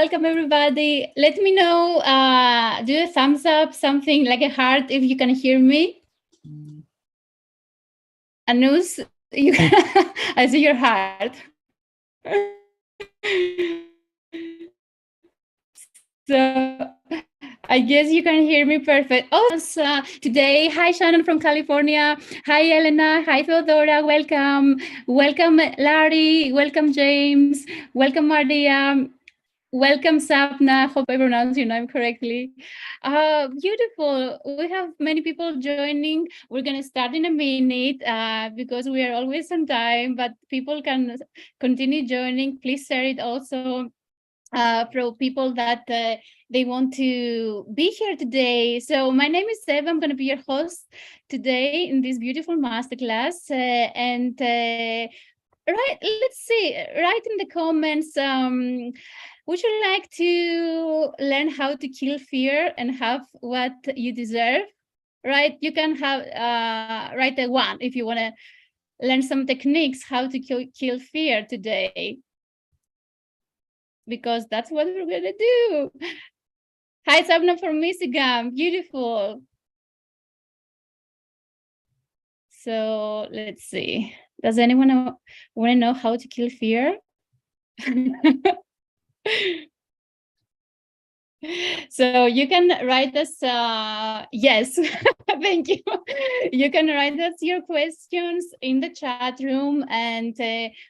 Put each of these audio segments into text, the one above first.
welcome everybody. Let me know, do a thumbs up, something like a heart if you can hear me. Anus, you can, I see your heart. So I guess you can hear me perfect. Also, today, hi Shannon from California. Hi Elena. Hi Theodora. Welcome. Welcome Larry. Welcome James. Welcome Maria. Welcome Sapna. Hope I pronounced your name correctly. Beautiful. We have many people joining. We're going to start in a minute because we are always on time, but people can continue joining. Please share it also for people that they want to be here today. So my name is Seb. I'm going to be your host today in this beautiful masterclass. Right, let's see. Write in the comments. Would you like to learn how to kill fear and have what you deserve? Right, you can have write a 1 if you want to learn some techniques how to kill fear today, because that's what we're gonna do. Hi, Sabna from Michigan. Beautiful. So let's see. Does anyone want to know how to kill fear? So you can write us, yes, thank you. You can write us your questions in the chat room and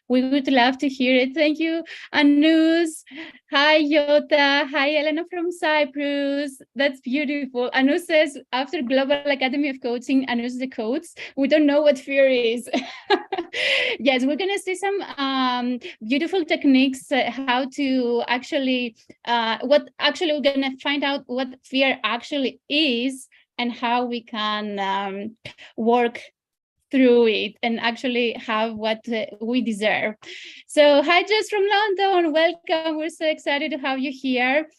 we would love to hear it. Thank you, Anus. Hi, Yota. Hi, Elena from Cyprus. That's beautiful. Anus says, after Global Academy of Coaching, Anus the coach, we don't know what fear is. Yes, we're going to see some beautiful techniques, how to actually, what actually we're going to find out what fear actually is and how we can work through it and actually have what we deserve. So hi, Jess from London, welcome. We're so excited to have you here.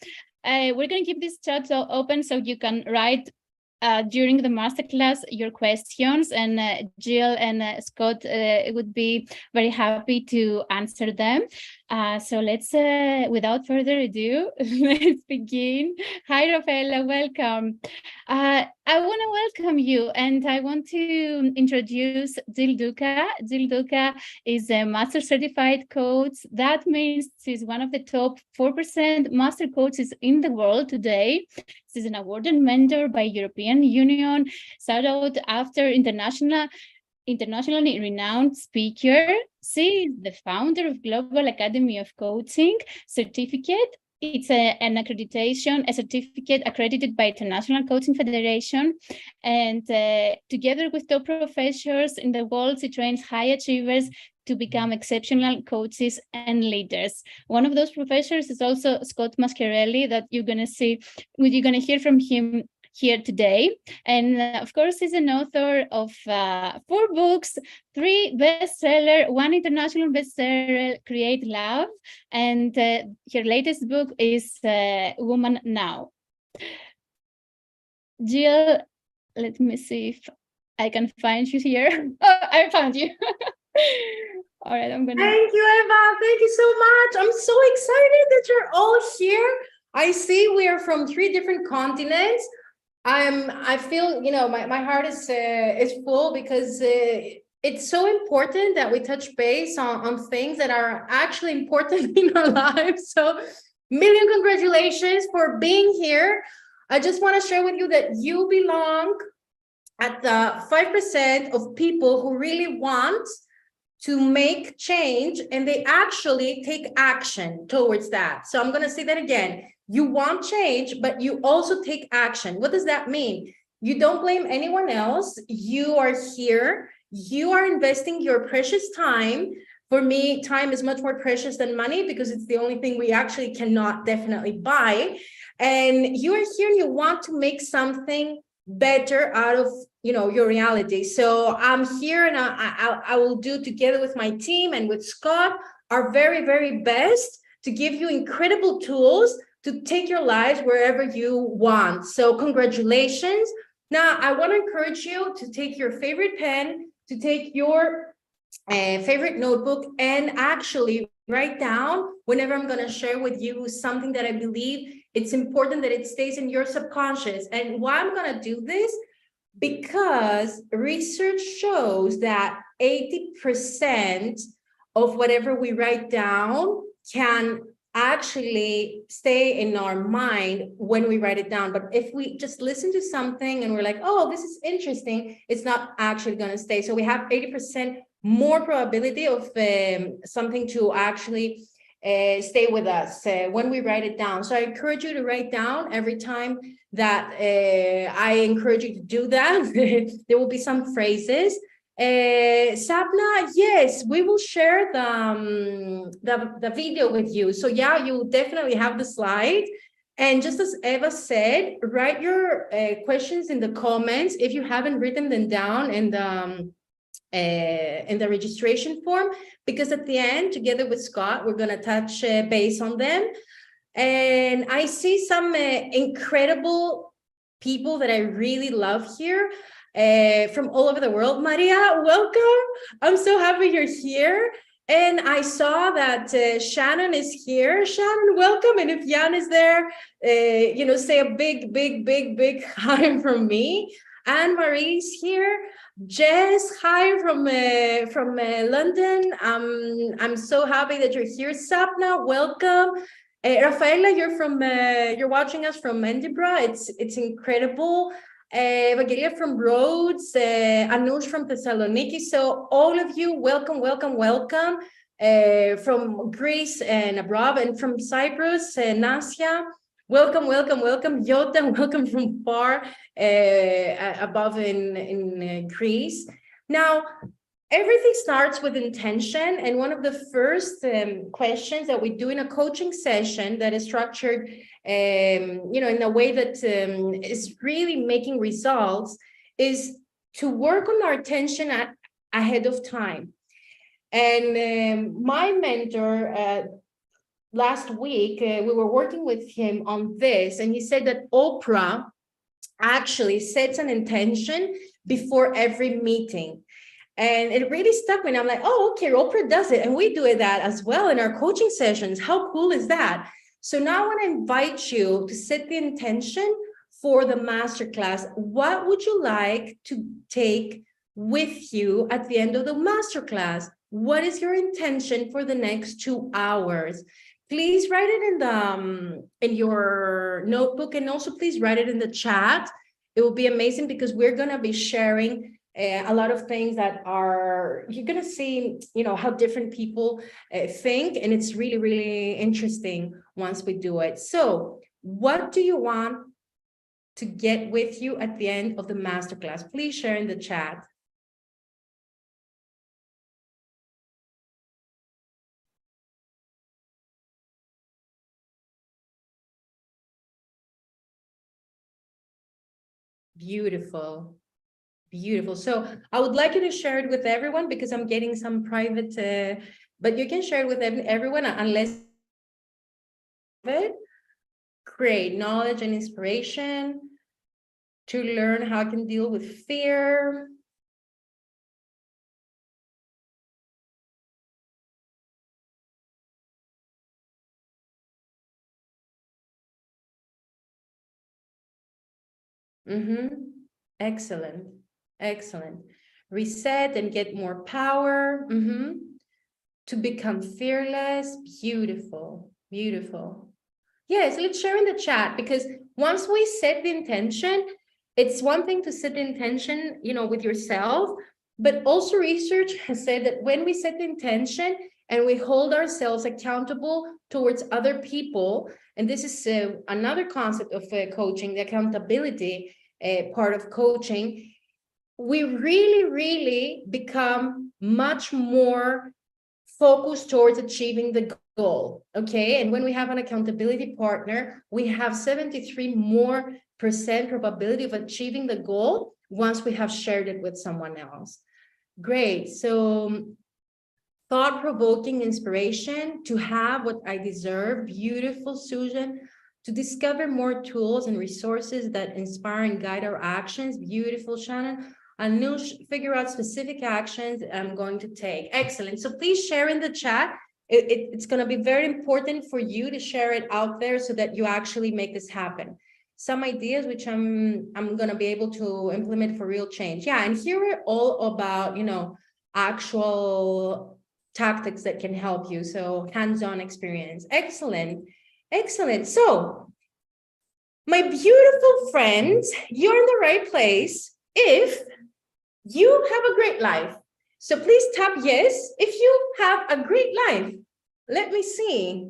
We're going to keep this chat open so you can write during the masterclass your questions, and Jill and Scott would be very happy to answer them. So let's, without further ado, let's begin. Hi, Rafaela, welcome. I want to welcome you, and I want to introduce Jill Douka. Jill Douka is a master certified coach. That means she's one of the top 4% master coaches in the world today. She's an awarded mentor by European Union, sought out after internationally renowned speaker. She is the founder of Global Academy of Coaching certificate. It's an accreditation, a certificate accredited by International Coaching Federation. And together with top professors in the world, she trains high achievers to become exceptional coaches and leaders. One of those professors is also Scott Mascarelli, that you're going to hear from him here today. And of course, he's an author of 4 books, 3 bestseller, 1 international bestseller, Create Love, and her latest book is Woman Now. Jill, let me see if I can find you here. Oh, I found you. All right, I'm gonna. Thank you, Eva. Thank you so much. I'm so excited that you're all here. I see we are from 3 different continents. I feel, my heart is full because it's so important that we touch base on things that are actually important in our lives. So, million congratulations for being here. I just want to share with you that you belong at the 5% of people who really want to make change, and they actually take action towards that. So I'm going to say that again. You want change, but you also take action. What does that mean? You don't blame anyone else. You are here. You are investing your precious time. For me, time is much more precious than money because it's the only thing we actually cannot definitely buy. And you are here and you want to make something better out of your reality. So I'm here, and I will do, together with my team and with Scott, our very, very best to give you incredible tools to take your lives wherever you want. So congratulations. Now I want to encourage you to take your favorite pen, to take your favorite notebook, and actually write down whenever I'm going to share with you something that I believe it's important that it stays in your subconscious. And why I'm going to do this? Because research shows that 80% of whatever we write down can actually stay in our mind when we write it down. But if we just listen to something and we're like, oh, this is interesting, it's not actually going to stay. So we have 80% more probability of something to actually stay with us when we write it down. So I encourage you to write down every time that I encourage you to do that. There will be some phrases. Sapna, yes, we will share the video with you. So yeah, you definitely have the slide. And just as Eva said, write your questions in the comments if you haven't written them down in the registration form, because at the end, together with Scott, we're going to touch base on them. And I see some incredible people that I really love here from all over the world. Maria, welcome. I'm so happy you're here. And I saw that Shannon is here. Shannon, welcome. And if Jan is there, say a big hi from me. Anne Marie's here. Jess, hi from London. I'm so happy that you're here. Sapna, welcome. Rafaela, you're watching us from Edinburgh. It's incredible. Evangelia from Rhodes, Anush from Thessaloniki. So all of you, welcome. From Greece and abroad, and from Cyprus, Nasya. Welcome. Yota, welcome from far above in Greece. Now, everything starts with intention. And one of the first questions that we do in a coaching session that is structured, in a way that is really making results, is to work on our attention ahead of time. And my mentor, last week, we were working with him on this, and he said that Oprah actually sets an intention before every meeting. And it really stuck me. And I'm like, oh, okay, Oprah does it. And we do that as well in our coaching sessions. How cool is that? So now I want to invite you to set the intention for the masterclass. What would you like to take with you at the end of the masterclass? What is your intention for the next 2 hours? Please write it in your notebook, and also please write it in the chat. It will be amazing because we're going to be sharing a lot of things that you're going to see, how different people think. And it's really, really interesting once we do it. So what do you want to get with you at the end of the masterclass? Please share in the chat. Beautiful. So I would like you to share it with everyone, because I'm getting some private, but you can share it with everyone unless it. Great knowledge and inspiration to learn how I can deal with fear. Excellent. Reset and get more power. To become fearless. Beautiful. Yes, let's share in the chat, because once we set the intention, it's one thing to set the intention, with yourself, but also research has said that when we set the intention and we hold ourselves accountable towards other people, and this is another concept of coaching, the accountability part of coaching, we really become much more focused towards achieving the goal. Okay, and when we have an accountability partner, we have 73% more probability of achieving the goal once we have shared it with someone else. Great. So thought-provoking inspiration to have what I deserve. Beautiful, Susan. To discover more tools and resources that inspire and guide our actions. Beautiful, Shannon. And figure out specific actions I'm going to take. Excellent. So please share in the chat It's going to be very important for you to share it out there so that you actually make this happen. Some ideas which I'm going to be able to implement for real change. Yeah, and here we're all about, you know, actual tactics that can help you. So hands-on experience. Excellent. Excellent. So my beautiful friends, you're in the right place if you have a great life. So please tap yes if you have a great life. Let me see.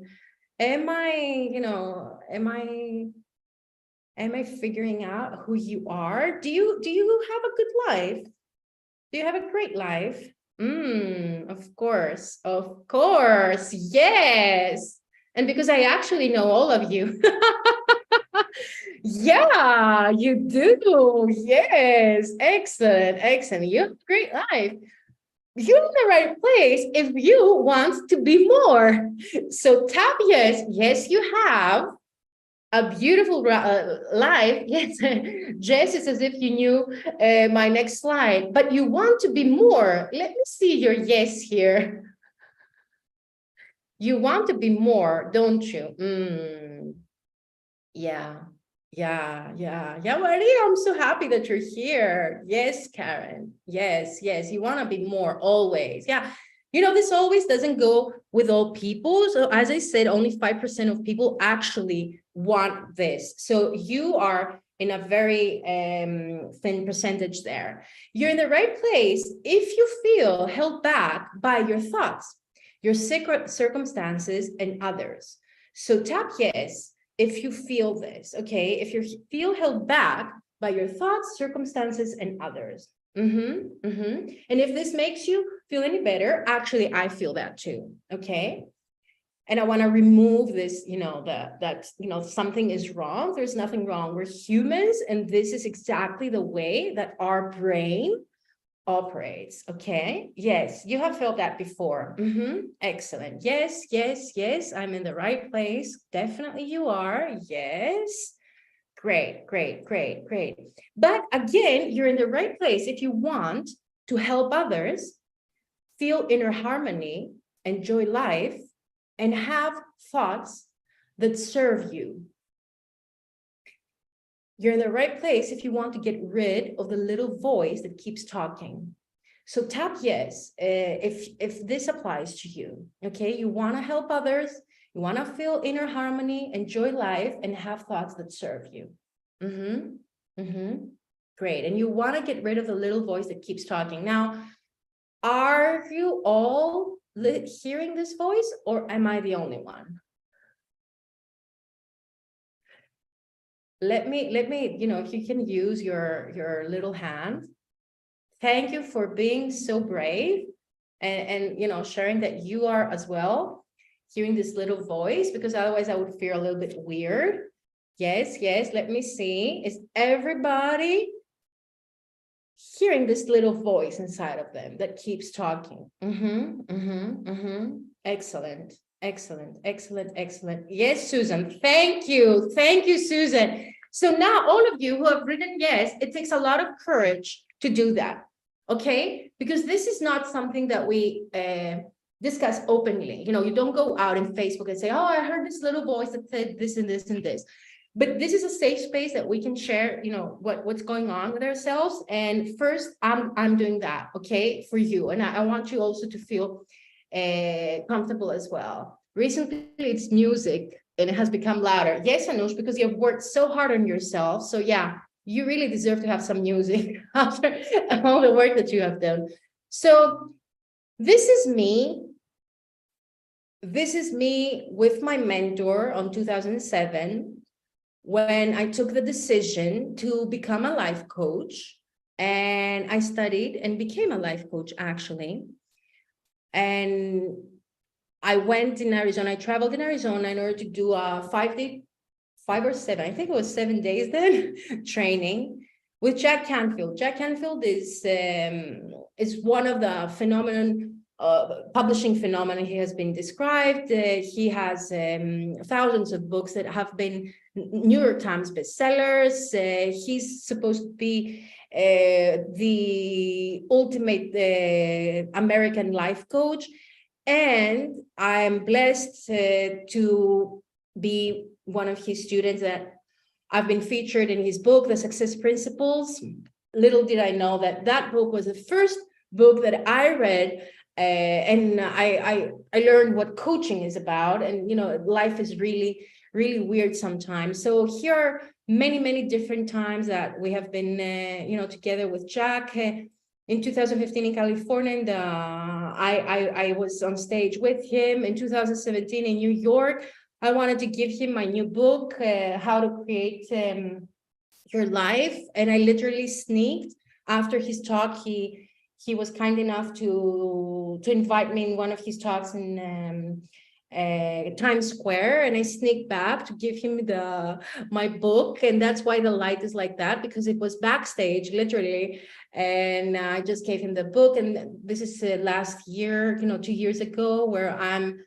Am I figuring out who you are? Do you have a good life? Do you have a great life? Of course, yes. And because I actually know all of you. Yeah, you do. Yes, excellent, excellent. You have a great life. You're in the right place if you want to be more. So tap yes. Yes, you have a beautiful life. Yes, Jess, it's as if you knew my next slide, but you want to be more. Let me see your yes here. You want to be more, don't you? Yeah. Maria, I'm so happy that you're here. Yes, Karen. Yes. You want to be more always. Yeah. You know, this always doesn't go with all people. So as I said, only 5% of people actually want this. So you are in a very thin percentage there. You're in the right place if you feel held back by your thoughts, your circumstances, and others. So tap yes if you feel this, okay? If you feel held back by your thoughts, circumstances, and others. And if this makes you feel any better, actually, I feel that too, okay? And I want to remove this, you know, that something is wrong. There's nothing wrong. We're humans, and this is exactly the way that our brain operates. Okay. Yes, you have felt that before. Excellent. Yes. I'm in the right place. Definitely you are. Yes. Great. But again, you're in the right place if you want to help others feel inner harmony, enjoy life, and have thoughts that serve you. You're in the right place if you want to get rid of the little voice that keeps talking. So tap yes if this applies to you, okay? You want to help others, you want to feel inner harmony, enjoy life, and have thoughts that serve you. Great. And you want to get rid of the little voice that keeps talking. Now, are you all hearing this voice, or am I the only one? Let me, you know, if you can use your little hand. Thank you for being so brave and you know, sharing that you are as well hearing this little voice, because otherwise I would feel a little bit weird. Yes, let me see. Is everybody hearing this little voice inside of them that keeps talking? Excellent. Yes, Susan. Thank you, Susan. So now all of you who have written yes, it takes a lot of courage to do that, okay? Because this is not something that we discuss openly. You know, you don't go out in Facebook and say, oh, I heard this little voice that said this and this and this. But this is a safe space that we can share, you know, what's going on with ourselves. And first, I'm doing that, okay, for you. And I want you also to feel comfortable as well. Recently, it's music, and it has become louder. Yes, Anush, because you have worked so hard on yourself. So yeah, you really deserve to have some music after all the work that you have done. So this is me. This is me with my mentor on 2007, when I took the decision to become a life coach, and I studied and became a life coach, actually. And I went in Arizona, I traveled in Arizona in order to do a 5 or 7, I think it was 7 days then, training with Jack Canfield. Jack Canfield is one of the publishing phenomenon. He has been described. He has thousands of books that have been New York Times bestsellers. He's supposed to be the ultimate American life coach. And I'm blessed to be one of his students that I've been featured in his book, The Success Principles. Little did I know that that book was the first book that I read, and I learned what coaching is about. And life is really, really weird sometimes. So here are many different times that we have been together with Jack. In 2015 in California, and I was on stage with him. In 2017 in New York, I wanted to give him my new book, How to Create Your Life. And I literally sneaked after his talk. He was kind enough to invite me in one of his talks in Times Square, and I sneaked back to give him my book. And that's why the light is like that, because it was backstage literally. And I just gave him the book. And this is last year, 2 years ago, where I'm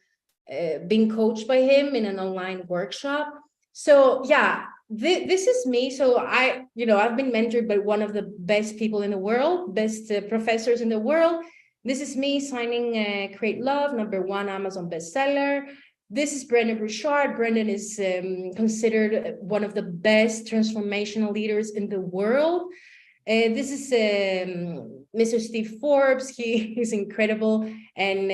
being coached by him in an online workshop. So yeah, this is me. So I've been mentored by one of the best people in the world, best professors in the world. This is me signing Create Love, #1 Amazon bestseller. This is Brendan Burchard. Brendan is considered one of the best transformational leaders in the world. This is Mr. Steve Forbes. He's incredible. And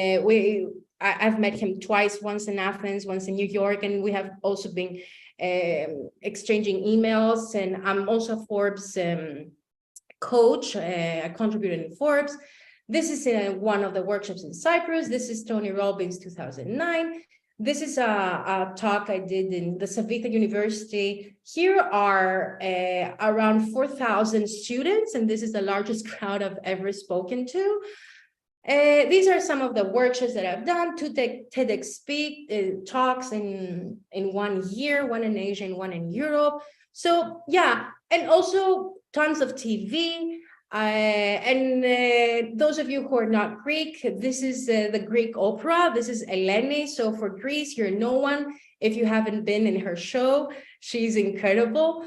I've met him twice, once in Athens, once in New York, and we have also been exchanging emails. And I'm also a Forbes coach. I contributed in Forbes. This is one of the workshops in Cyprus. This is Tony Robbins 2009. This is a talk I did in the Savita University. Here are around 4,000 students, and this is the largest crowd I've ever spoken to. These are some of the workshops that I've done, 2 TEDx talks in 1 year, one in Asia and one in Europe. So yeah, and also tons of TV. And those of you who are not Greek, this is the Greek opera. This is Eleni. So for Greece, you're no one if you haven't been in her show. She's incredible.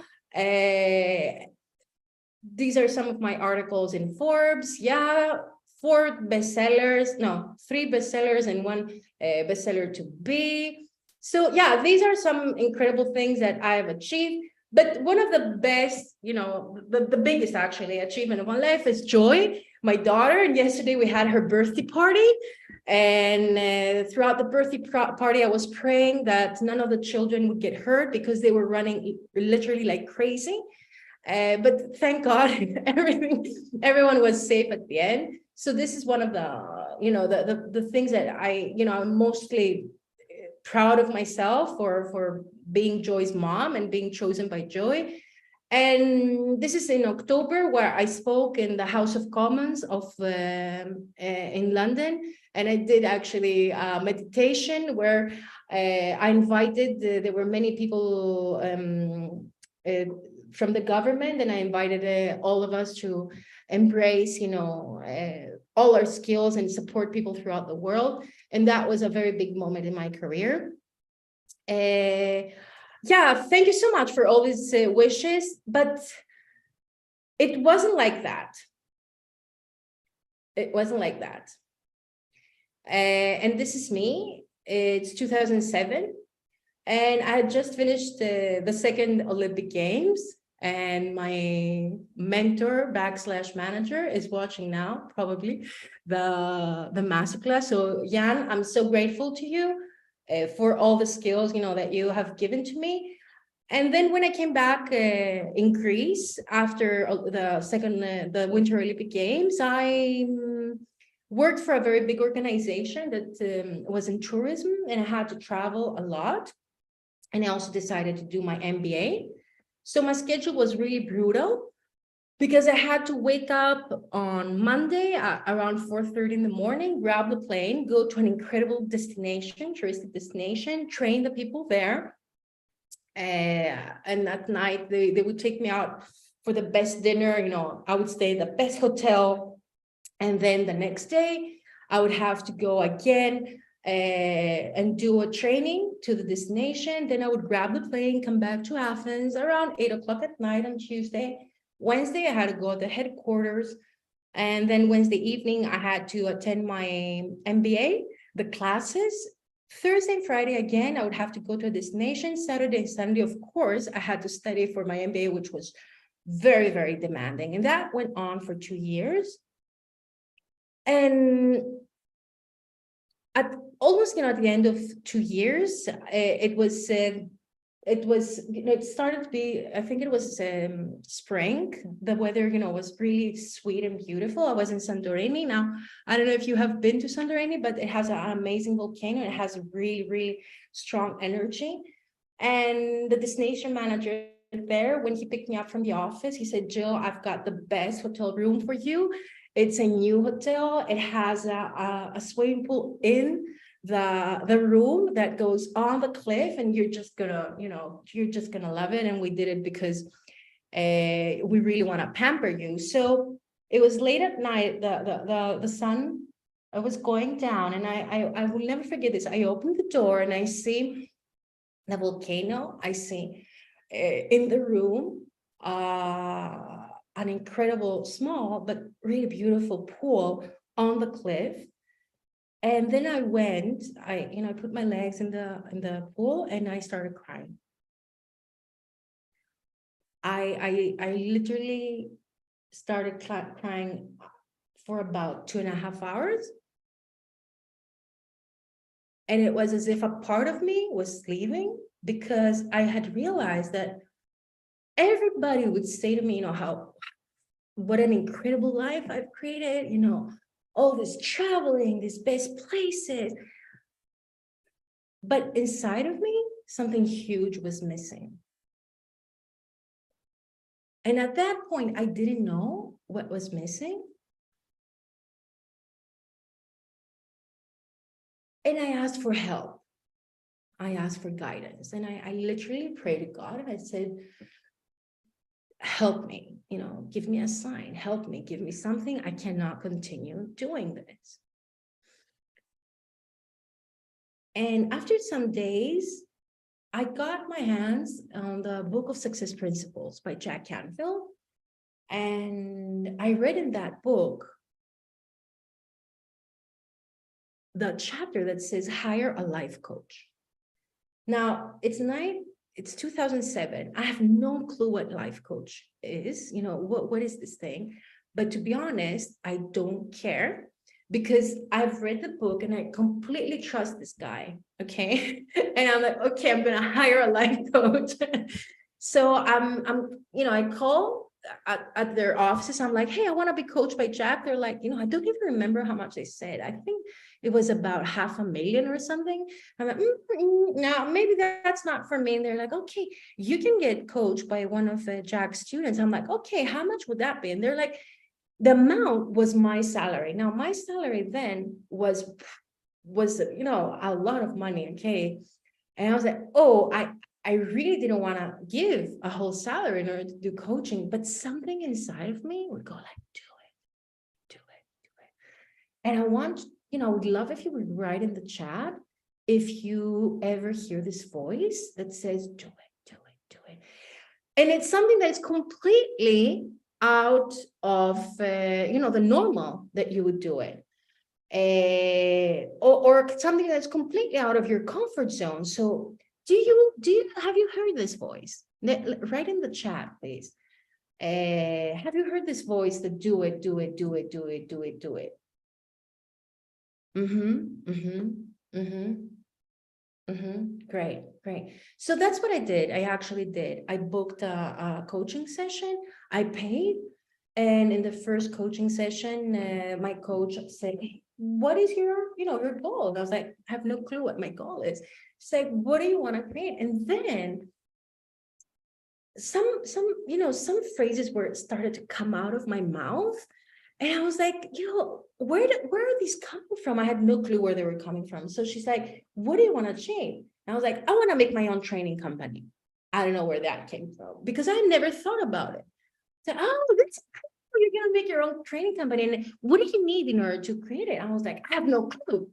These are some of my articles in Forbes. Yeah, 3 bestsellers and 1 bestseller to be. So yeah, these are some incredible things that I have achieved. But one of the best, the biggest actually achievement of my life is Joy, my daughter. And yesterday we had her birthday party. And throughout the birthday party, I was praying that none of the children would get hurt because they were running literally like crazy. But thank God, everyone was safe at the end. So this is one of the things that I'm mostly proud of myself for being Joy's mom and being chosen by Joy. And this is in October, where I spoke in the House of Commons in London. And I did actually a meditation where I invited, there were many people from the government, and I invited all of us to embrace, all our skills and support people throughout the world. And that was a very big moment in my career. Yeah, thank you so much for all these wishes, but it wasn't like that. It wasn't like that. And this is me. It's 2007, and I had just finished the second Olympic Games. And my mentor / manager is watching now, probably the masterclass. So Jan, I'm so grateful to you for all the skills, that you have given to me. And then when I came back in Greece after the Winter Olympic Games, I worked for a very big organization that was in tourism, and I had to travel a lot. And I also decided to do my MBA. So my schedule was really brutal because I had to wake up on Monday around 4:30 in the morning, grab the plane, go to an incredible destination, touristic destination, train the people there. And at night, they would take me out for the best dinner. I would stay in the best hotel. And then the next day, I would have to go again and do a training to the destination. Then I would grab the plane, come back to Athens around 8:00 at night on Tuesday. Wednesday, I had to go to the headquarters. And then Wednesday evening, I had to attend my MBA the classes. Thursday and Friday, again, I would have to go to a destination. Saturday and Sunday, of course, I had to study for my MBA, which was very, very demanding. And that went on for 2 years. And at almost, at the end of 2 years, it started to be, I think it was spring. The weather, was really sweet and beautiful. I was in Santorini. Now, I don't know if you have been to Santorini, but it has an amazing volcano. It has a really, really strong energy. And the destination manager there, when he picked me up from the office, he said, Jill, I've got the best hotel room for you. It's a new hotel. It has a swimming pool in the room that goes on the cliff, and you're just gonna love it. And we did it because we really want to pamper you. So it was late at night, the sun was going down, and I will never forget this. I opened the door and I see the volcano. I see in the room an incredible, small but really beautiful pool on the cliff. And then I went, I put my legs in the pool and I started crying. I literally started crying for about 2.5 hours. And it was as if a part of me was leaving, because I had realized that everybody would say to me, what an incredible life I've created, all this traveling, these best places. But inside of me, something huge was missing. And at that point, I didn't know what was missing. And I asked for help. I asked for guidance. And I literally prayed to God, and I said, help me, give me a sign, help me, give me something. I cannot continue doing this. And after some days, I got my hands on the Book of Success Principles by Jack Canfield. And I read in that book the chapter that says, hire a life coach. Now, it's 2007. I have no clue what life coach is, what is this thing? But to be honest, I don't care, because I've read the book and I completely trust this guy, okay? And I'm like, okay, I'm gonna hire a life coach. So I call at their offices. I'm like, hey, I want to be coached by Jack. They're like, I don't even remember how much they said. I think it was about $500,000 or something. I'm like, no, maybe that's not for me. And they're like, okay, you can get coached by one of Jack's students. I'm like, okay, how much would that be? And they're like, the amount was my salary. Now, my salary then was a lot of money, okay? And I was like, oh, I really didn't want to give a whole salary in order to do coaching, but something inside of me would go like, do it. And I would love if you would write in the chat if you ever hear this voice that says, do it. And it's something that is completely out of, the normal that you would do it. Or something that's completely out of your comfort zone. So have you heard this voice? Write in the chat, please. Have you heard this voice that do it? Great. So that's what I did. I actually did. I booked a coaching session. I paid. And in the first coaching session, my coach said, what is your goal? And I was like, I have no clue what my goal is. She's like, what do you want to create? And then some phrases started to come out of my mouth. And I was like, where are these coming from? I had no clue where they were coming from. So she's like, what do you want to change? And I was like, I want to make my own training company. I don't know where that came from, because I never thought about it. So, that's cool. You're going to make your own training company. And what do you need in order to create it? I was like, I have no clue.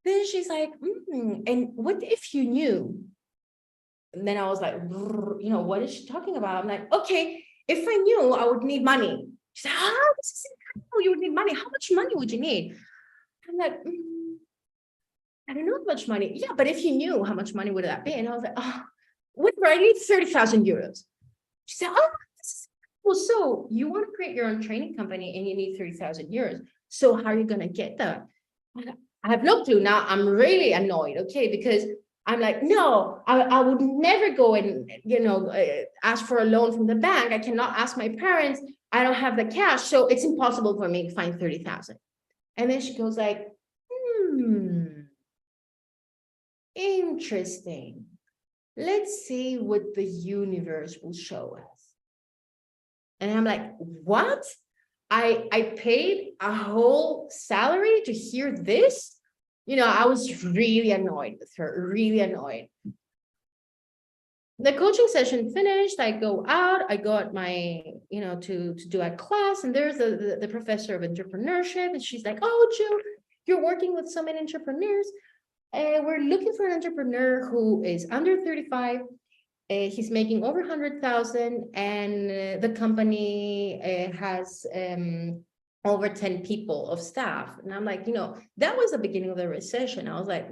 Then she's like, and what if you knew? And then I was like, what is she talking about? I'm like, okay, if I knew, I would need money. She's like, this is incredible. You would need money. How much money would you need? I'm like, I don't know how much money. Yeah, but if you knew how much money would that be? And I was like, oh, whatever, I need 30,000 euros. She said, oh, well, so you want to create your own training company and you need 30,000 euros. So how are you going to get that? I have no clue. Now I'm really annoyed, okay, because I'm like, no, I would never go and, ask for a loan from the bank. I cannot ask my parents. I don't have the cash. So it's impossible for me to find 30,000. And then she goes like, interesting. Let's see what the universe will show us. And I'm like, what? I paid a whole salary to hear this? I was really annoyed with her, really annoyed. The coaching session finished. I go out, I got my, to do a class, and there's the professor of entrepreneurship, and she's like, oh, Jill, you're working with so many entrepreneurs. We're looking for an entrepreneur who is under 35. He's making over 100,000, and the company has over 10 people of staff. And I'm like, that was the beginning of the recession. I was like,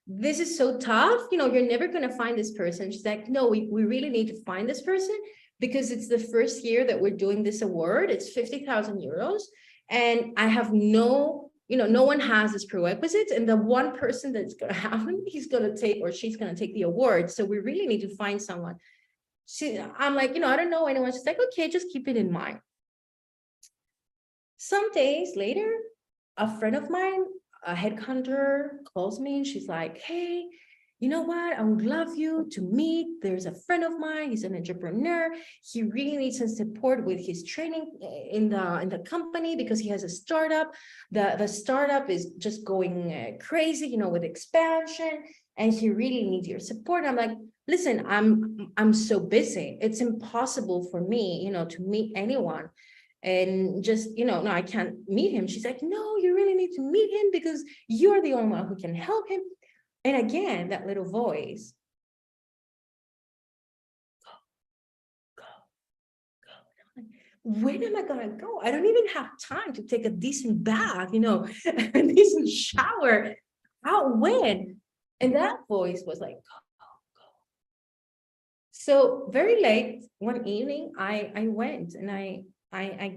this is so tough. You're never going to find this person. She's like, no, we really need to find this person because it's the first year that we're doing this award. It's 50,000 euros. And I have no one has this prerequisites, and the one person that's going to have him, he's going to take, or she's going to take the award. So we really need to find someone. I'm like, I don't know anyone. She's like, okay, just keep it in mind. Some days later, a friend of mine, a headhunter, calls me and she's like, hey, you know what? I would love you to meet. There's a friend of mine. He's an entrepreneur. He really needs some support with his training in the company because he has a startup. The startup is just going crazy, with expansion, and he really needs your support. I'm like, listen, I'm so busy. It's impossible for me, to meet anyone. And just, no, I can't meet him. She's like, no, you really need to meet him because you're the only one who can help him. And again, that little voice, go. When am I going to go? I don't even have time to take a decent bath, a decent shower. When? And that voice was like, go. So very late one evening, I went and I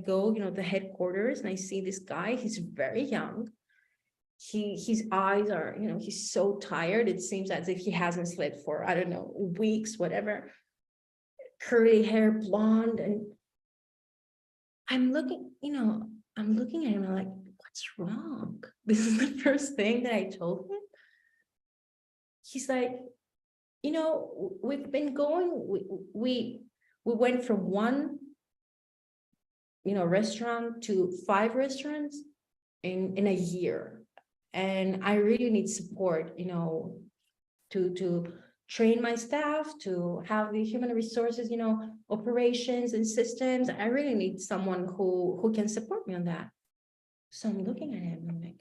go, the headquarters, and I see this guy. He's very young. His eyes are, he's so tired. It seems as if he hasn't slept for, I don't know, weeks, whatever. Curly hair, blonde. And I'm looking at him. I'm like, what's wrong? This is the first thing that I told him. He's like, we've been going, we went from one, restaurant to 5 restaurants in a year. And I really need support, to train my staff, to have the human resources, operations and systems. I really need someone who can support me on that. So I'm looking at him, I'm like,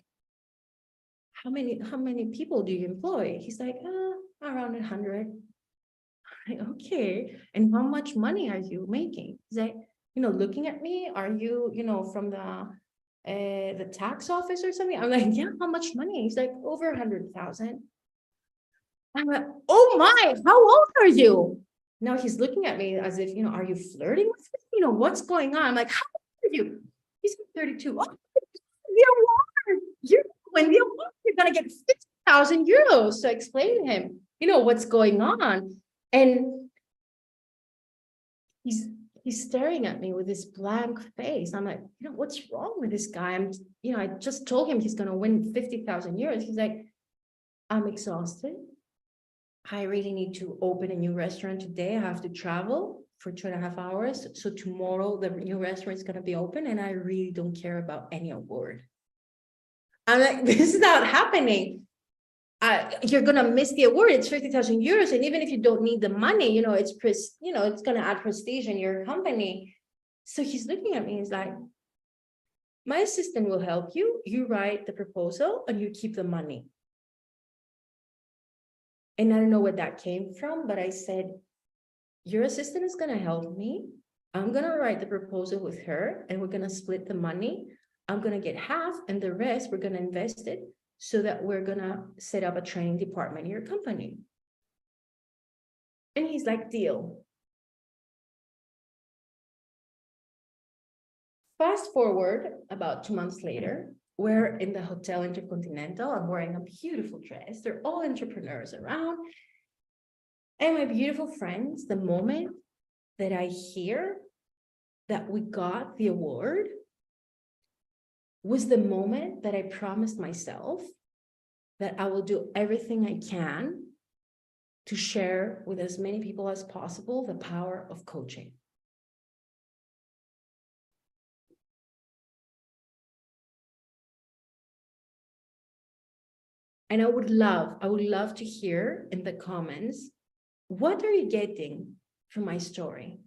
how many people do you employ? He's like, around 100. I'm like, okay. And how much money are you making? He's like, looking at me, are you, from the tax office or something? I'm like, yeah, how much money? He's like, over 100,000. I'm like, oh my, how old are you? Now he's looking at me as if, are you flirting with me? What's going on? I'm like, how old are you? He's 32. Oh, the award. You're going the award. You're gonna get 50,000 euros. So I explain to him, what's going on. And he's staring at me with this blank face. I'm like, what's wrong with this guy? I just told him he's going to win 50,000 euros. He's like, I'm exhausted. I really need to open a new restaurant today. I have to travel for 2.5 hours. So tomorrow the new restaurant is going to be open, and I really don't care about any award. I'm like, this is not happening. You're gonna miss the award. It's 50,000 euros, and even if you don't need the money, it's gonna add prestige in your company. So he's looking at me. He's like, my assistant will help you. You write the proposal, and you keep the money. And I don't know where that came from, but I said, your assistant is gonna help me. I'm gonna write the proposal with her, and we're gonna split the money. I'm gonna get half, and the rest we're gonna invest it. so that we're gonna set up a training department in your company. And he's like, deal. Fast forward about 2 months later, we're in the Hotel Intercontinental. I'm wearing a beautiful dress. They're all entrepreneurs around. And my beautiful friends, the moment that I hear that we got the award was the moment that I promised myself that I will do everything I can to share with as many people as possible the power of coaching. And I would love to hear in the comments, what are you getting from my story?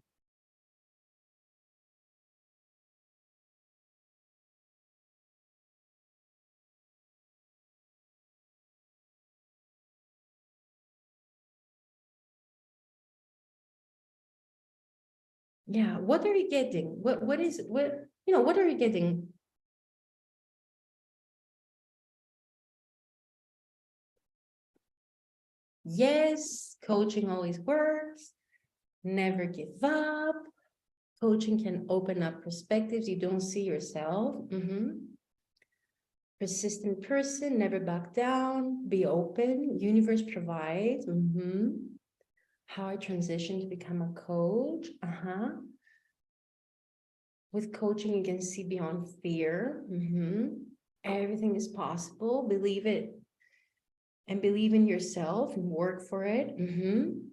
Yeah, what are you getting? What are you getting? Yes, coaching always works. Never give up. Coaching can open up perspectives you don't see yourself. Persistent person, never back down, be open. Universe provides. How I transitioned to become a coach. With coaching, you can see beyond fear. Everything is possible. Believe it. And believe in yourself and work for it.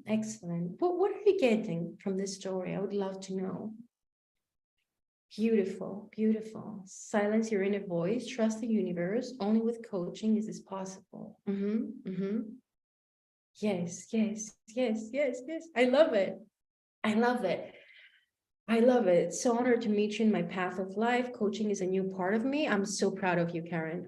Excellent. What are you getting from this story? I would love to know. Beautiful, beautiful. Silence your inner voice. Trust the universe. Only with coaching is this possible. Yes, yes, yes, yes, yes. I love it. I love it. I love it. It's so honored to meet you in my path of life. Coaching is a new part of me. I'm so proud of you, Karen.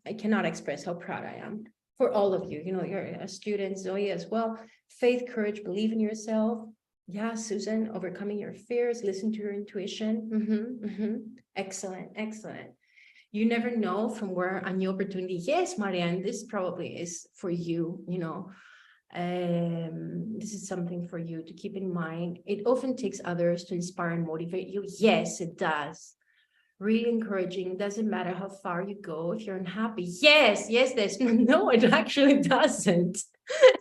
I cannot express how proud I am for all of you. You know, you're a student, Zoe as well. Faith, courage, believe in yourself. Yeah, Susan, overcoming your fears, listen to your intuition. Excellent, excellent. You never know from where a new opportunity. Yes, Marianne, this probably is for you, you know. This is something for you to keep in mind. It often takes others to inspire and motivate you. Yes, it does. Really encouraging. Doesn't matter how far you go if you're unhappy. Yes, no, it actually doesn't.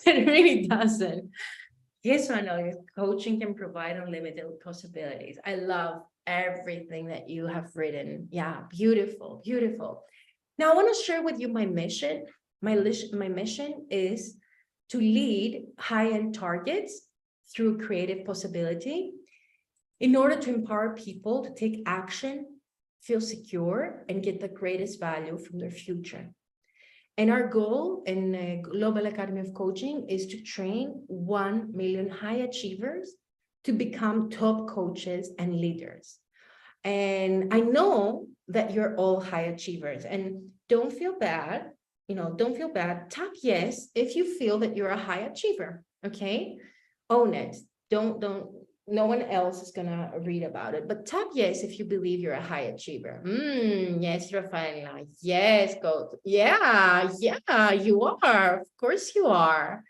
It really doesn't. Yes, I know coaching can provide unlimited possibilities. I love everything that you have written. Yeah, beautiful, beautiful. Now I want to share with you my mission. My mission is to lead high-end targets through creative possibility in order to empower people to take action, feel secure, and get the greatest value from their future. And our goal in Global Academy of Coaching is to train 1 million high achievers to become top coaches and leaders. And I know that you're all high achievers, and don't feel bad. Don't feel bad. Tap yes if you feel that you're a high achiever. Okay, own it. Don't. No one else is gonna read about it, but tap yes if you believe you're a high achiever. Yes, Rafaela. Yes, go. Yeah, you are. Of course you are.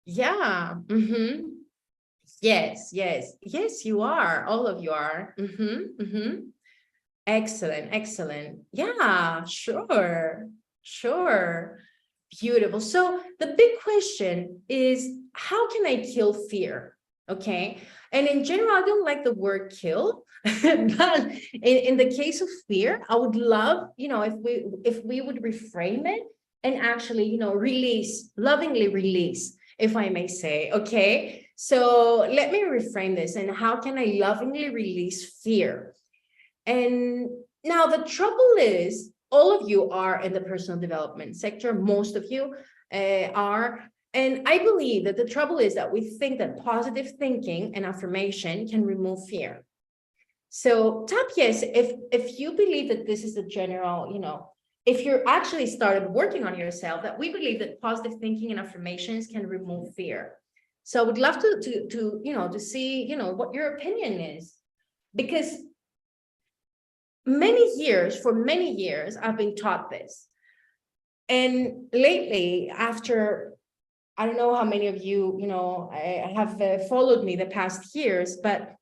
Yeah. Yes, you are. All of you are. Excellent, excellent. Yeah, sure. Beautiful. So the big question is, how can I kill fear? Okay. And in general, I don't like the word kill, but in the case of fear, I would love, if we would reframe it and actually, release, lovingly release, if I may say. Okay. So let me reframe this. And how can I lovingly release fear? And now the trouble is, all of you are in the personal development sector. Most of you are. And I believe that the trouble is that we think that positive thinking and affirmation can remove fear. So tap yes if you believe that this is a general, if you're actually started working on yourself, that we believe that positive thinking and affirmations can remove fear. So I would love to see, what your opinion is, because for many years, I've been taught this. And lately, after, I don't know how many of you, have followed me the past years, but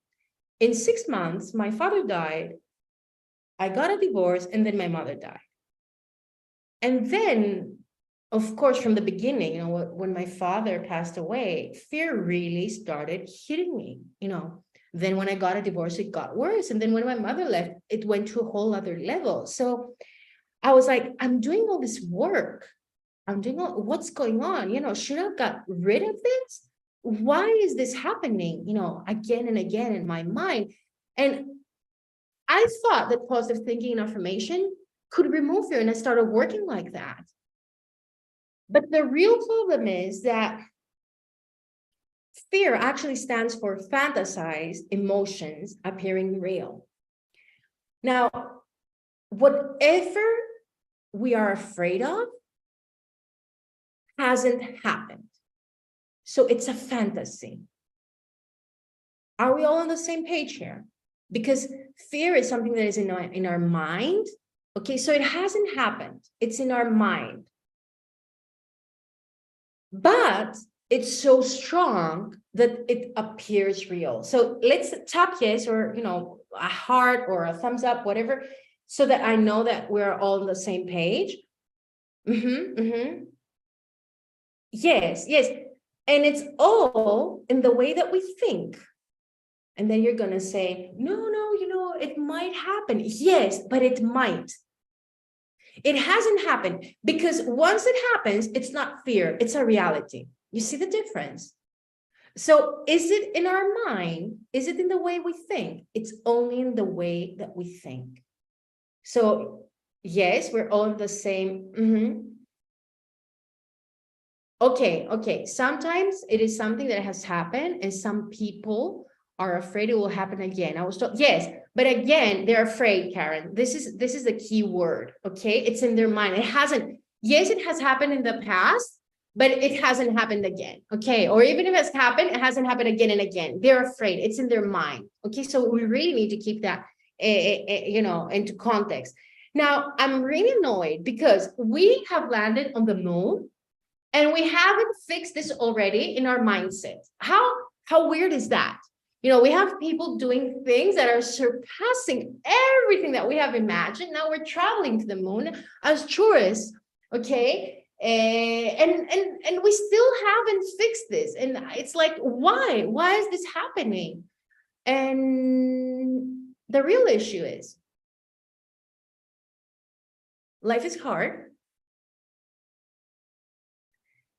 in 6 months, my father died, I got a divorce, and then my mother died. And then, of course, from the beginning, when my father passed away, fear really started hitting me, Then when I got a divorce, it got worse. And then when my mother left, it went to a whole other level. So I was like, I'm doing all this work. What's going on? Should I have got rid of this? Why is this happening, again and again in my mind? And I thought that positive thinking and affirmation could remove fear, and I started working like that. But the real problem is that fear actually stands for fantasized emotions appearing real. Now, whatever we are afraid of hasn't happened. So it's a fantasy. Are we all on the same page here? Because fear is something that is in our mind. Okay, so it hasn't happened. It's in our mind. But it's so strong that it appears real. So let's tap yes, or a heart or a thumbs up, whatever, so that I know that we're all on the same page. Yes. And it's all in the way that we think. And then you're going to say, no, it might happen. Yes, but it might. It hasn't happened, because once it happens, it's not fear, it's a reality. You see the difference? So is it in our mind? Is it in the way we think? It's only in the way that we think. So yes, we're all the same. Okay. Sometimes it is something that has happened, and some people are afraid it will happen again. I was told, yes, but again, they're afraid, Karen. This is the key word, okay? It's in their mind. It hasn't, yes, it has happened in the past, but it hasn't happened again, okay? Or even if it's happened, it hasn't happened again and again. They're afraid. It's in their mind, okay? So we really need to keep that, into context. Now, I'm really annoyed because we have landed on the moon, and we haven't fixed this already in our mindset. How weird is that? We have people doing things that are surpassing everything that we have imagined. Now we're traveling to the moon as tourists, okay? And we still haven't fixed this. And it's like, why? Why is this happening? And the real issue is, life is hard.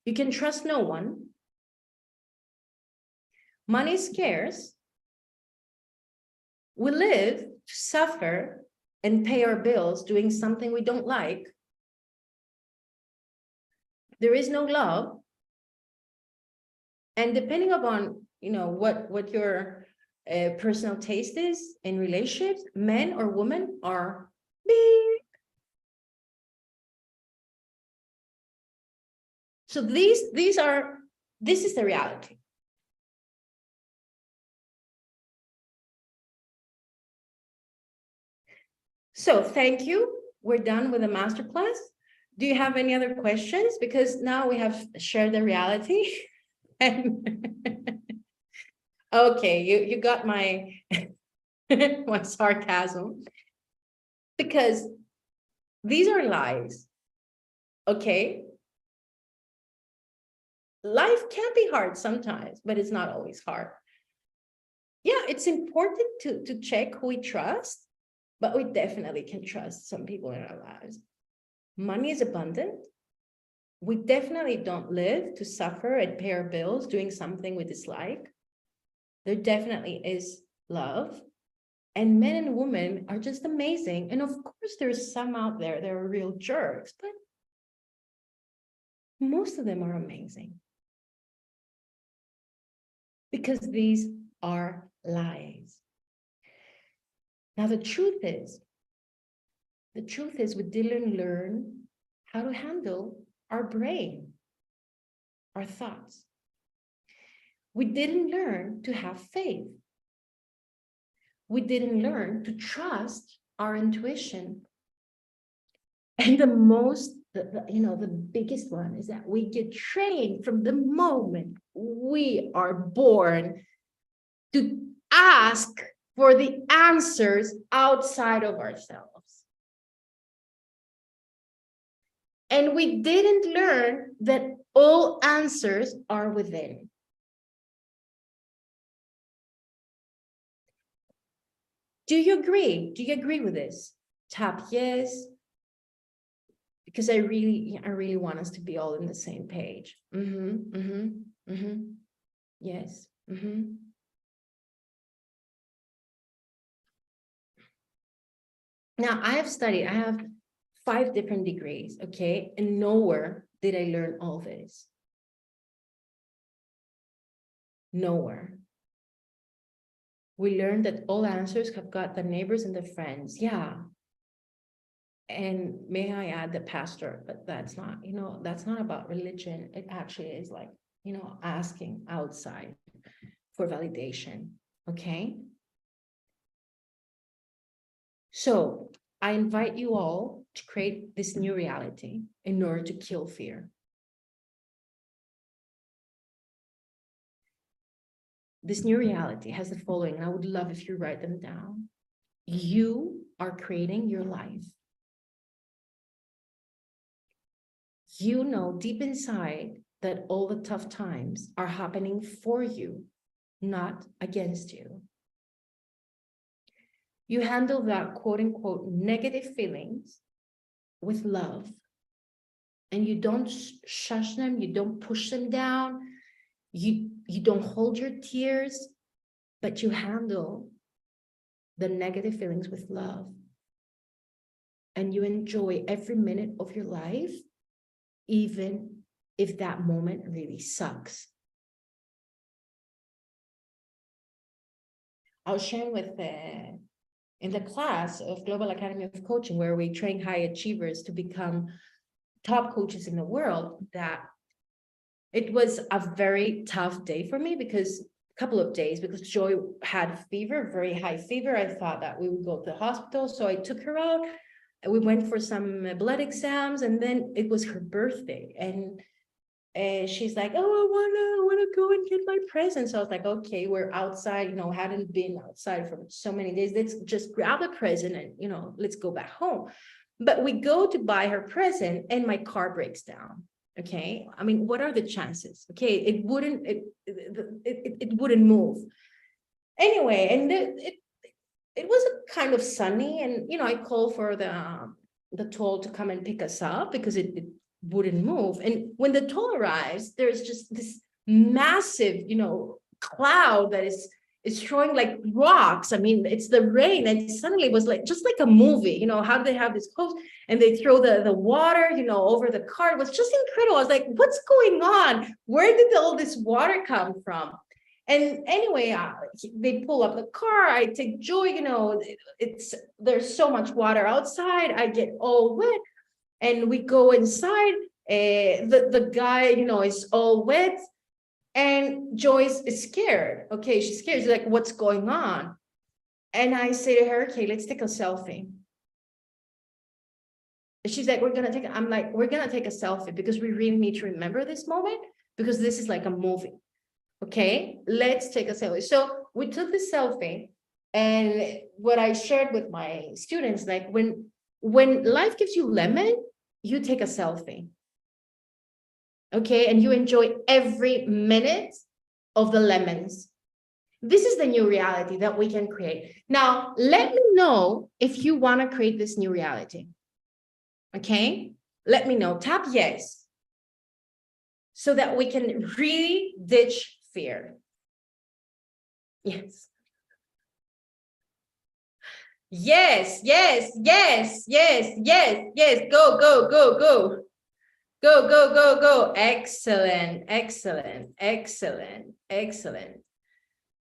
You can trust no one. Money is scarce. We live to suffer and pay our bills doing something we don't like. There is no love. And depending upon, what your personal taste is in relationships, men or women are big. So this is the reality. So thank you. We're done with the masterclass. Do you have any other questions? Because now we have shared the reality. Okay, you got my my sarcasm. Because these are lies. Okay? Life can be hard sometimes, but it's not always hard. Yeah, it's important to check who we trust, but we definitely can trust some people in our lives. Money is abundant. We definitely don't live to suffer and pay our bills doing something we dislike. There definitely is love. And men and women are just amazing. And of course, there's some out there that are real jerks, but most of them are amazing. Because these are lies. Now, the truth is we didn't learn how to handle our brain, our thoughts. We didn't learn to have faith. We didn't learn to trust our intuition. And the the biggest one is that we get trained from the moment we are born to ask for the answers outside of ourselves. And we didn't learn that all answers are within. Do you agree? Do you agree with this? Tap yes. Because I really want us to be all in the same page. Yes. Now I have 5 different degrees, okay? And nowhere did I learn all this. Nowhere. We learned that all answers have got the neighbors and the friends. Yeah. And may I add the pastor, but that's not, that's not about religion. It actually is like, asking outside for validation. Okay. So I invite you all to create this new reality in order to kill fear. This new reality has the following, and I would love if you write them down. You are creating your life. You know deep inside that all the tough times are happening for you, not against you. You handle that quote unquote negative feelings with love. And you don't shush them, you don't push them down, you don't hold your tears, but you handle the negative feelings with love. And you enjoy every minute of your life, even if that moment really sucks. I was sharing with in the class of Global Academy of Coaching, where we train high achievers to become top coaches in the world, that it was a very tough day for me, because a couple of days, because Joy had fever, very high fever. I thought that we would go to the hospital. So I took her out and we went for some blood exams, and then it was her birthday. And she's like, oh, I wanna go and get my present. So I was like, okay, we're outside, hadn't been outside for so many days. Let's just grab a present and, let's go back home. But we go to buy her present and my car breaks down. Okay. I mean, what are the chances? Okay. It wouldn't move. Anyway, and it was kind of sunny, and, I called for the toll to come and pick us up because it wouldn't move. And when the toll arrives, there's just this massive, cloud that is throwing like rocks. I mean, it's the rain, and suddenly it was like just like a movie. How do they have this close, and they throw the water, over the car. It was just incredible. I was like, what's going on? Where did all this water come from? And anyway, they pull up the car. I take Joy, there's so much water outside. I get all wet. And we go inside, the guy, is all wet, and Joyce is scared. Okay, she's scared. She's like, what's going on? And I say to her, okay, let's take a selfie. She's like, I'm like, we're going to take a selfie because we really need to remember this moment, because this is like a movie. Okay, let's take a selfie. So we took the selfie, and what I shared with my students, like when life gives you lemon, you take a selfie. Okay, and you enjoy every minute of the lemons. This is the new reality that we can create. Now, let me know if you want to create this new reality. Okay, let me know. Tap yes, so that we can really ditch fear. Yes. Yes, yes, yes, yes, yes, yes. Go, go, go, go. Go, go, go, go. Excellent, excellent, excellent, excellent.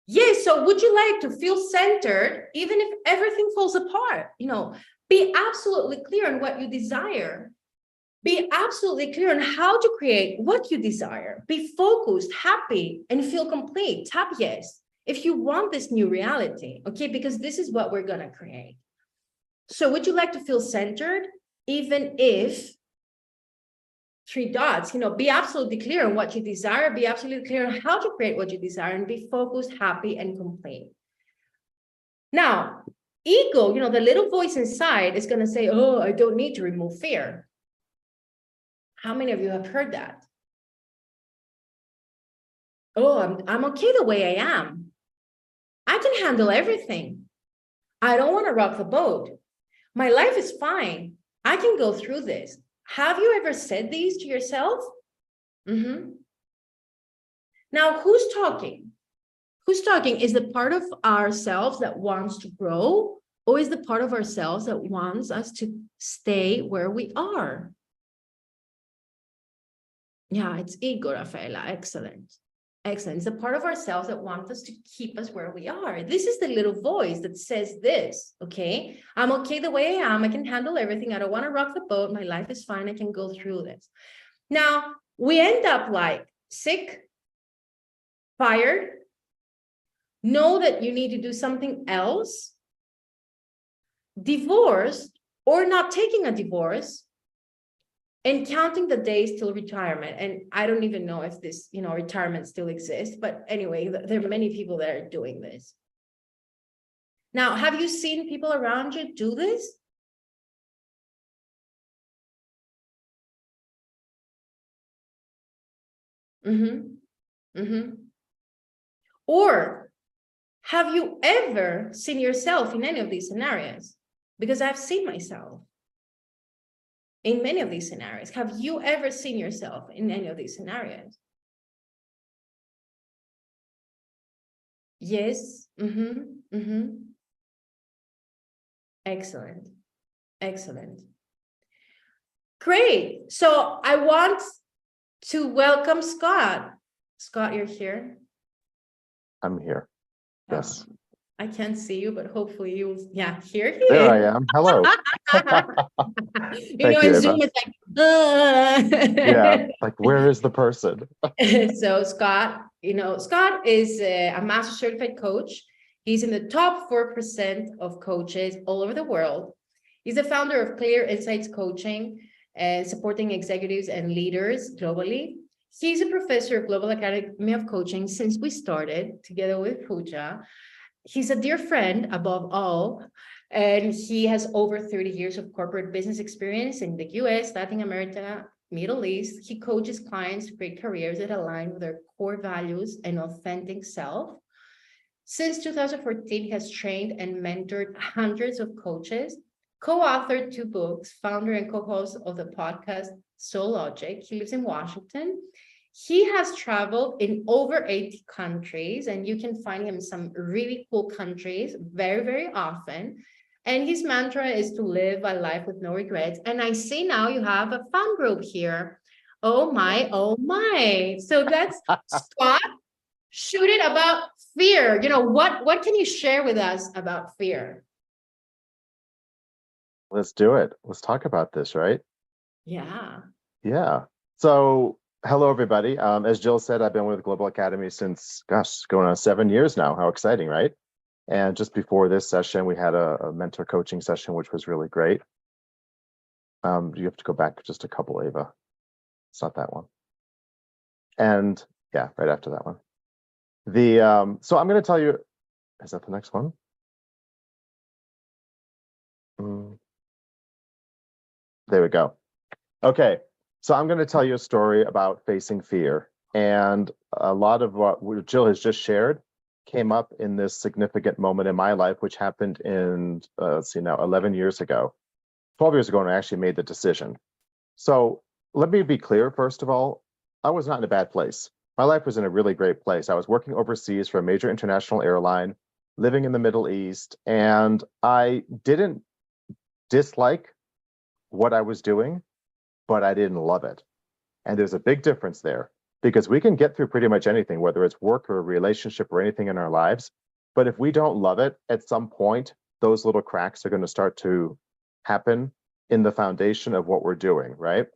Yes, so would you like to feel centered even if everything falls apart? Be absolutely clear on what you desire. Be absolutely clear on how to create what you desire. Be focused, happy, and feel complete. Tap yes if you want this new reality, okay? Because this is what we're going to create. So would you like to feel centered even if three dots, be absolutely clear on what you desire, be absolutely clear on how to create what you desire, and be focused, happy, and complete. Now, ego, the little voice inside is going to say, oh, I don't need to remove fear. How many of you have heard that? Oh, I'm okay the way I am. I can handle everything. I don't want to rock the boat. My life is fine. I can go through this. Have you ever said these to yourself? Now, who's talking? Who's talking? Is the part of ourselves that wants to grow, or is the part of ourselves that wants us to stay where we are? Yeah, it's ego, Rafaela. Excellent. Excellent. It's the part of ourselves that wants us to keep us where we are. This is the little voice that says this, okay? I'm okay the way I am. I can handle everything. I don't want to rock the boat. My life is fine. I can go through this. Now, we end up like sick, fired, know that you need to do something else, divorced, or not taking a divorce, and counting the days till retirement. And I don't even know if this, retirement still exists, but anyway, there are many people that are doing this. Now, have you seen people around you do this? Or have you ever seen yourself in any of these scenarios? Because I've seen myself in many of these scenarios. Have you ever seen yourself in any of these scenarios? Yes. Excellent. Excellent. Great. So I want to welcome Scott. Scott, you're here? I'm here. Yes. I can't see you, but hopefully you, yeah, here There is. I am. Hello. In Zoom, it's like, yeah, like where is the person? So Scott, Scott is a master certified coach. He's in the top 4% of coaches all over the world. He's the founder of Clear Insights Coaching and supporting executives and leaders globally. He's a professor of Global Academy of Coaching since we started together with Pooja. He's a dear friend above all, and he has over 30 years of corporate business experience in the US, Latin America, Middle East. He coaches clients to create careers that align with their core values and authentic self. Since 2014, he has trained and mentored hundreds of coaches, co-authored 2 books, founder and co-host of the podcast Soul Logic. He lives in Washington. He has traveled in over 80 countries, and you can find him in some really cool countries very, very often. And his mantra is to live a life with no regrets. And I see now you have a fan group here. Oh my, oh my. So that's Scott. Shoot it about fear. What can you share with us about fear? Let's do it. Let's talk about this, right? Yeah. Yeah. So hello, everybody. As Jill said, I've been with Global Academy since, going on 7 years now. How exciting, right? And just before this session, we had a mentor coaching session, which was really great. You have to go back just a couple, Ava. It's not that one. And yeah, right after that one. So I'm going to tell you, is that the next one? There we go. Okay. So I'm going to tell you a story about facing fear. And a lot of what Jill has just shared came up in this significant moment in my life, which happened in, 11 years ago. 12 years ago, and I actually made the decision. So let me be clear, first of all, I was not in a bad place. My life was in a really great place. I was working overseas for a major international airline, living in the Middle East, and I didn't dislike what I was doing, but I didn't love it. And there's a big difference there, because we can get through pretty much anything, whether it's work or a relationship or anything in our lives. But if we don't love it, at some point, those little cracks are going to start to happen in the foundation of what we're doing, right?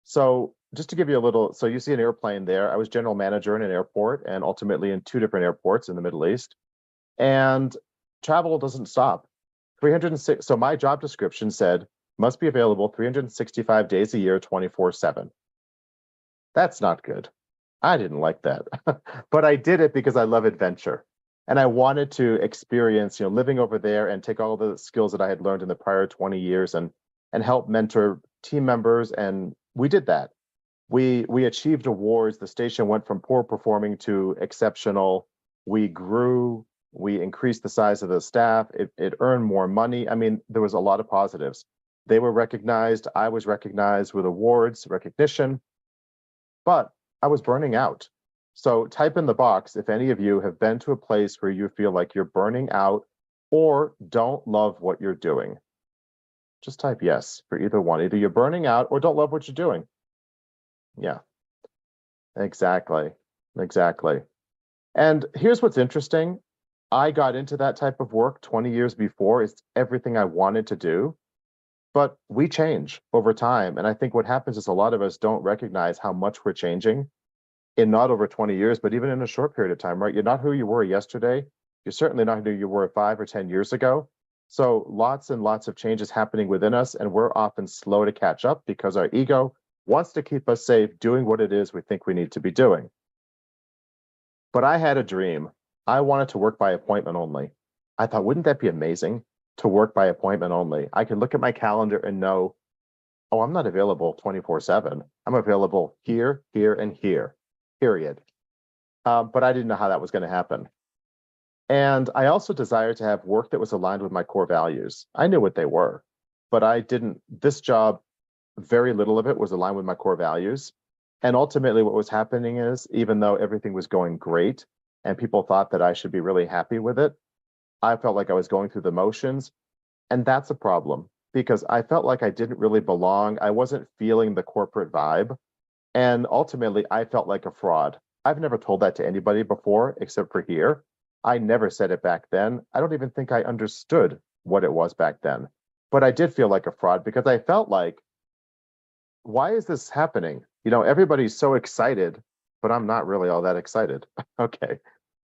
So just to give you a little, so you see an airplane there. I was general manager in an airport and ultimately in 2 different airports in the Middle East. And travel doesn't stop. 306. So my job description said, must be available 365 days a year, 24/7. That's not good. I didn't like that. But I did it because I love adventure. And I wanted to experience, living over there and take all the skills that I had learned in the prior 20 years and help mentor team members. And we did that. We achieved awards. The station went from poor performing to exceptional. We grew, we increased the size of the staff. It earned more money. I mean, there was a lot of positives. They were recognized. I was recognized with awards, recognition, but I was burning out. So type in the box if any of you have been to a place where you feel like you're burning out or don't love what you're doing. Just type yes for either one. Either you're burning out or don't love what you're doing. Yeah, exactly. Exactly. And here's what's interesting. I got into that type of work 20 years before. It's everything I wanted to do. But we change over time. And I think what happens is a lot of us don't recognize how much we're changing in not over 20 years, but even in a short period of time, right? You're not who you were yesterday. You're certainly not who you were 5 or 10 years ago. So lots and lots of changes happening within us, and we're often slow to catch up because our ego wants to keep us safe doing what it is we think we need to be doing. But I had a dream. I wanted to work by appointment only. I thought, wouldn't that be amazing to work by appointment only? I could look at my calendar and know, oh, I'm not available 24/7. I'm available here, here, and here, period. But I didn't know how that was going to happen. And I also desired to have work that was aligned with my core values. I knew what they were, but I didn't. This job, very little of it was aligned with my core values. And ultimately, what was happening is, even though everything was going great and people thought that I should be really happy with it, I felt like I was going through the motions. And that's a problem because I felt like I didn't really belong. I wasn't feeling the corporate vibe. And ultimately, I felt like a fraud. I've never told that to anybody before, except for here. I never said it back then. I don't even think I understood what it was back then. But I did feel like a fraud because I felt like, why is this happening? Everybody's so excited, but I'm not really all that excited. Okay,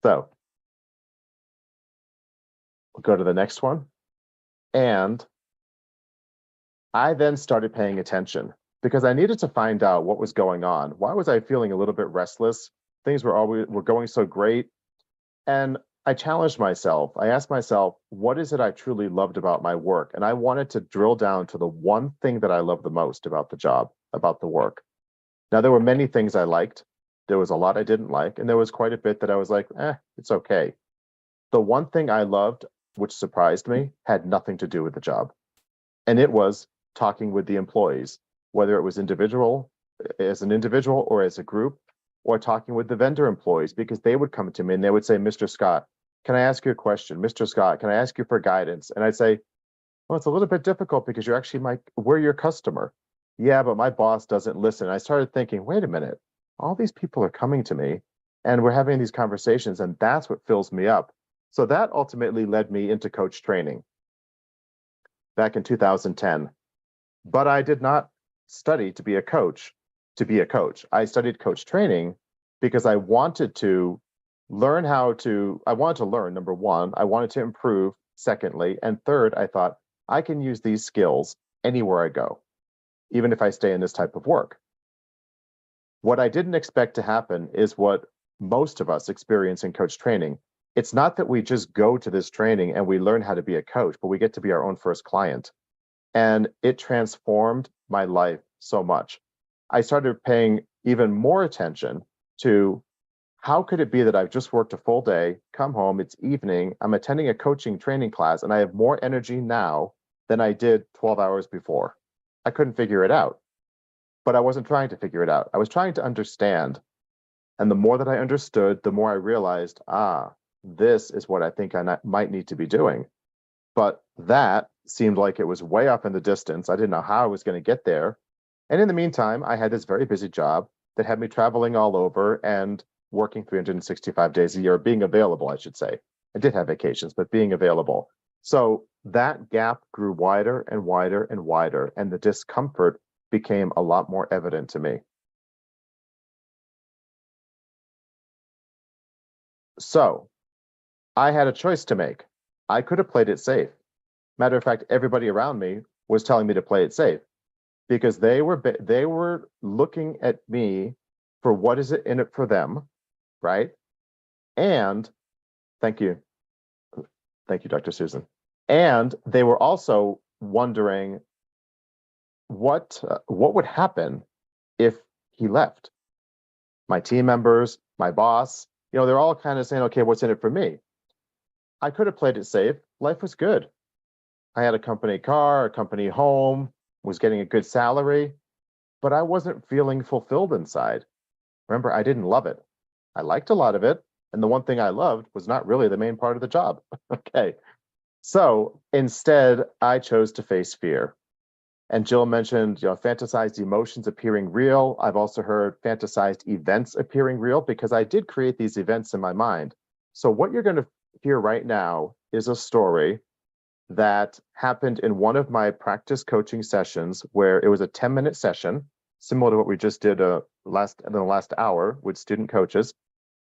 so we'll go to the next one. And I then started paying attention because I needed to find out what was going on. Why was I feeling a little bit restless? Things were going so great. And I challenged myself. I asked myself, what is it I truly loved about my work? And I wanted to drill down to the one thing that I loved the most about the job, about the work. Now, there were many things I liked. There was a lot I didn't like. And there was quite a bit that I was like, it's okay. The one thing I loved, which surprised me, had nothing to do with the job. And it was talking with the employees, whether it was as an individual or as a group, or talking with the vendor employees, because they would come to me and they would say, Mr. Scott, can I ask you a question? Mr. Scott, can I ask you for guidance? And I'd say, well, it's a little bit difficult because we're your customer. Yeah, but my boss doesn't listen. I started thinking, wait a minute, all these people are coming to me and we're having these conversations, and that's what fills me up. So that ultimately led me into coach training back in 2010. But I did not study to be a coach. I studied coach training because I wanted to learn, number one, I wanted to improve, secondly, and third, I thought I can use these skills anywhere I go, even if I stay in this type of work. What I didn't expect to happen is what most of us experience in coach training. It's not that we just go to this training and we learn how to be a coach, but we get to be our own first client. And it transformed my life so much. I started paying even more attention to how could it be that I've just worked a full day, come home, it's evening, I'm attending a coaching training class, and I have more energy now than I did 12 hours before. I couldn't figure it out, but I wasn't trying to figure it out. I was trying to understand. And the more that I understood, the more I realized, this is what I think I might need to be doing. But that seemed like it was way off in the distance. I didn't know how I was going to get there. And in the meantime, I had this very busy job that had me traveling all over and working 365 days a year, being available, I should say. I did have vacations, but being available. So that gap grew wider and wider and wider, and the discomfort became a lot more evident to me. So I had a choice to make. I could have played it safe. Matter of fact, everybody around me was telling me to play it safe because they were looking at me for what is it in it for them, right? And thank you, Dr. Susan. And they were also wondering what would happen if he left. My team members, my boss, they're all kind of saying, okay, what's in it for me? I could have played it safe. Life was good. I had a company car, a company home, was getting a good salary, but I wasn't feeling fulfilled inside. Remember, I didn't love it. I liked a lot of it, and the one thing I loved was not really the main part of the job. Okay. So instead, I chose to face fear. And Jill mentioned, fantasized emotions appearing real. I've also heard fantasized events appearing real because I did create these events in my mind. So what you're going to hear right now is a story that happened in one of my practice coaching sessions where it was a 10-minute session, similar to what we just did in the last hour with student coaches.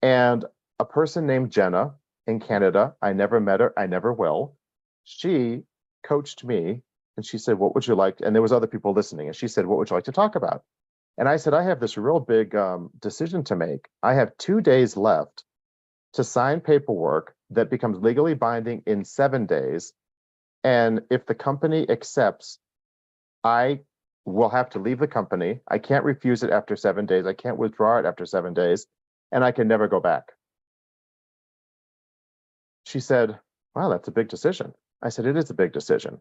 And a person named Jenna in Canada, I never met her, I never will. She coached me and she said, what would you like? And there was other people listening. And she said, what would you like to talk about? And I said, I have this real big decision to make. I have 2 days left to sign paperwork that becomes legally binding in 7 days. And if the company accepts, I will have to leave the company. I can't refuse it after 7 days. I can't withdraw it after 7 days. And I can never go back. She said, wow, that's a big decision. I said, it is a big decision.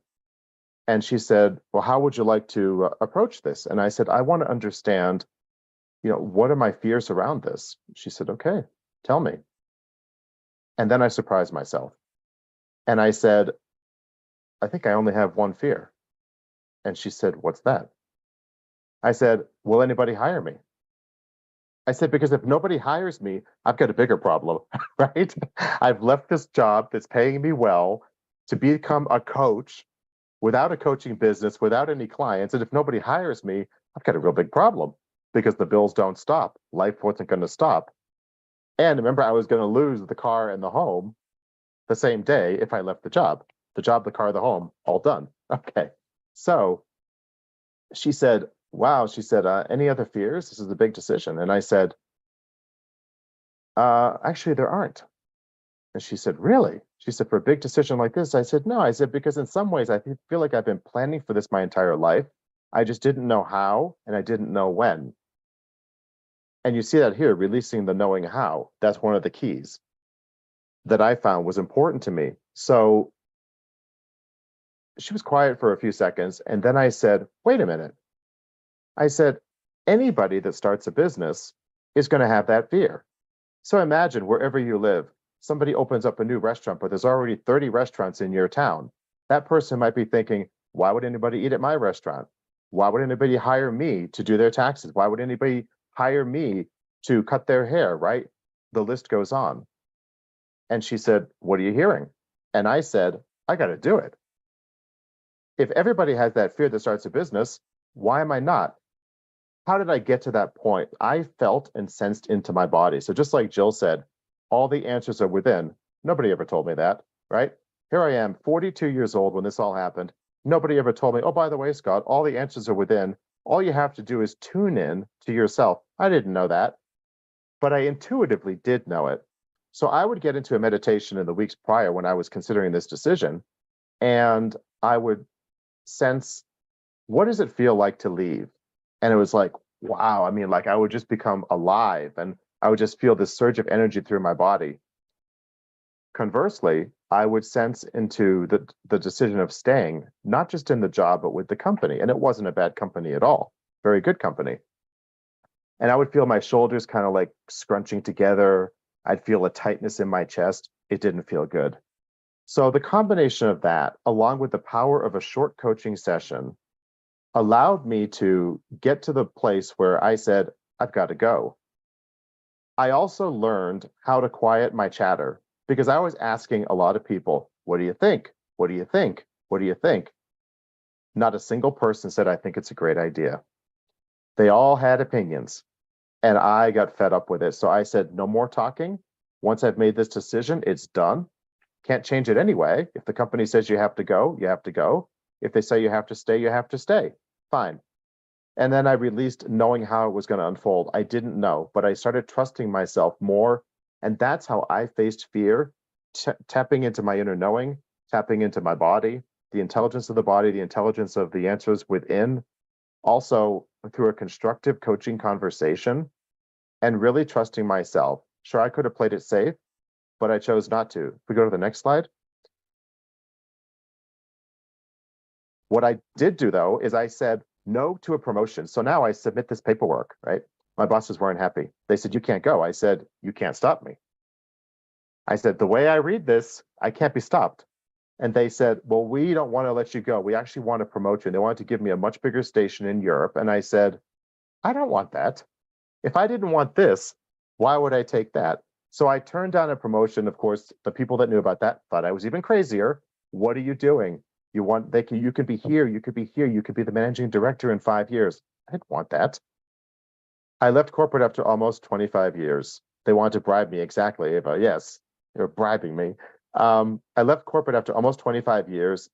And she said, well, how would you like to approach this? And I said, I want to understand, what are my fears around this? She said, okay, tell me. And then I surprised myself. And I said, I think I only have one fear. And she said, what's that? I said, will anybody hire me? I said, because if nobody hires me, I've got a bigger problem, right? I've left this job that's paying me well to become a coach without a coaching business, without any clients. And if nobody hires me, I've got a real big problem because the bills don't stop. Life wasn't going to stop. And remember, I was going to lose the car and the home the same day if I left the job. The job, the car, the home, all done. Okay. So she said, wow, she said, any other fears? This is a big decision. And I said, actually, there aren't. And she said, really? She said, for a big decision like this? I said, no. I said, because in some ways, I feel like I've been planning for this my entire life. I just didn't know how, and I didn't know when. And you see that here, releasing the knowing how. That's one of the keys that I found was important to me. So she was quiet for a few seconds, and then I said, wait a minute. I said, anybody that starts a business is going to have that fear. So imagine wherever you live, somebody opens up a new restaurant, but there's already 30 restaurants in your town. That person might be thinking, why would anybody eat at my restaurant? Why would anybody hire me to do their taxes? Why would anybody hire me to cut their hair, right? The list goes on. And she said, what are you hearing? And I said, I got to do it. If everybody has that fear that starts a business, why am I not? How did I get to that point? I felt and sensed into my body. So just like Jill said, all the answers are within. Nobody ever told me that, right? Here I am, 42 years old when this all happened. Nobody ever told me, oh, by the way, Scott, all the answers are within. All you have to do is tune in to yourself. I didn't know that, but I intuitively did know it. So I would get into a meditation in the weeks prior when I was considering this decision, and I would sense, what does it feel like to leave? And it was like, wow. I mean, like I would just become alive and I would just feel this surge of energy through my body. Conversely, I would sense into the decision of staying, not just in the job, but with the company. And it wasn't a bad company at all. Very good company. And I would feel my shoulders kind of like scrunching together. I'd feel a tightness in my chest. It didn't feel good. So the combination of that, along with the power of a short coaching session, allowed me to get to the place where I said, I've got to go. I also learned how to quiet my chatter because I was asking a lot of people, what do you think? What do you think? What do you think? Not a single person said, I think it's a great idea. They all had opinions and I got fed up with it. So I said, no more talking. Once I've made this decision, it's done. Can't change it anyway. If the company says you have to go, you have to go. If they say you have to stay, you have to stay. Fine. And then I released knowing how it was going to unfold. I didn't know, but I started trusting myself more. And that's how I faced fear, tapping into my inner knowing, tapping into my body, the intelligence of the body, the intelligence of the answers within, also through a constructive coaching conversation, and really trusting myself. Sure, I could have played it safe, but I chose not to. If we go to the next slide. What I did do, though, is I said no to a promotion. So now I submit this paperwork, right? My bosses weren't happy. They said, you can't go. I said, you can't stop me. I said, the way I read this, I can't be stopped. And they said, well, we don't want to let you go. We actually want to promote you. And they wanted to give me a much bigger station in Europe. And I said, I don't want that. If I didn't want this, why would I take that? So I turned down a promotion. Of course, the people that knew about that thought I was even crazier. What are you doing? You can be here, you could be here, you could be the managing director in 5 years. I didn't want that. I left corporate after almost 25 years. They wanted to bribe me, exactly, but yes, they were bribing me. I left corporate after almost 25 years.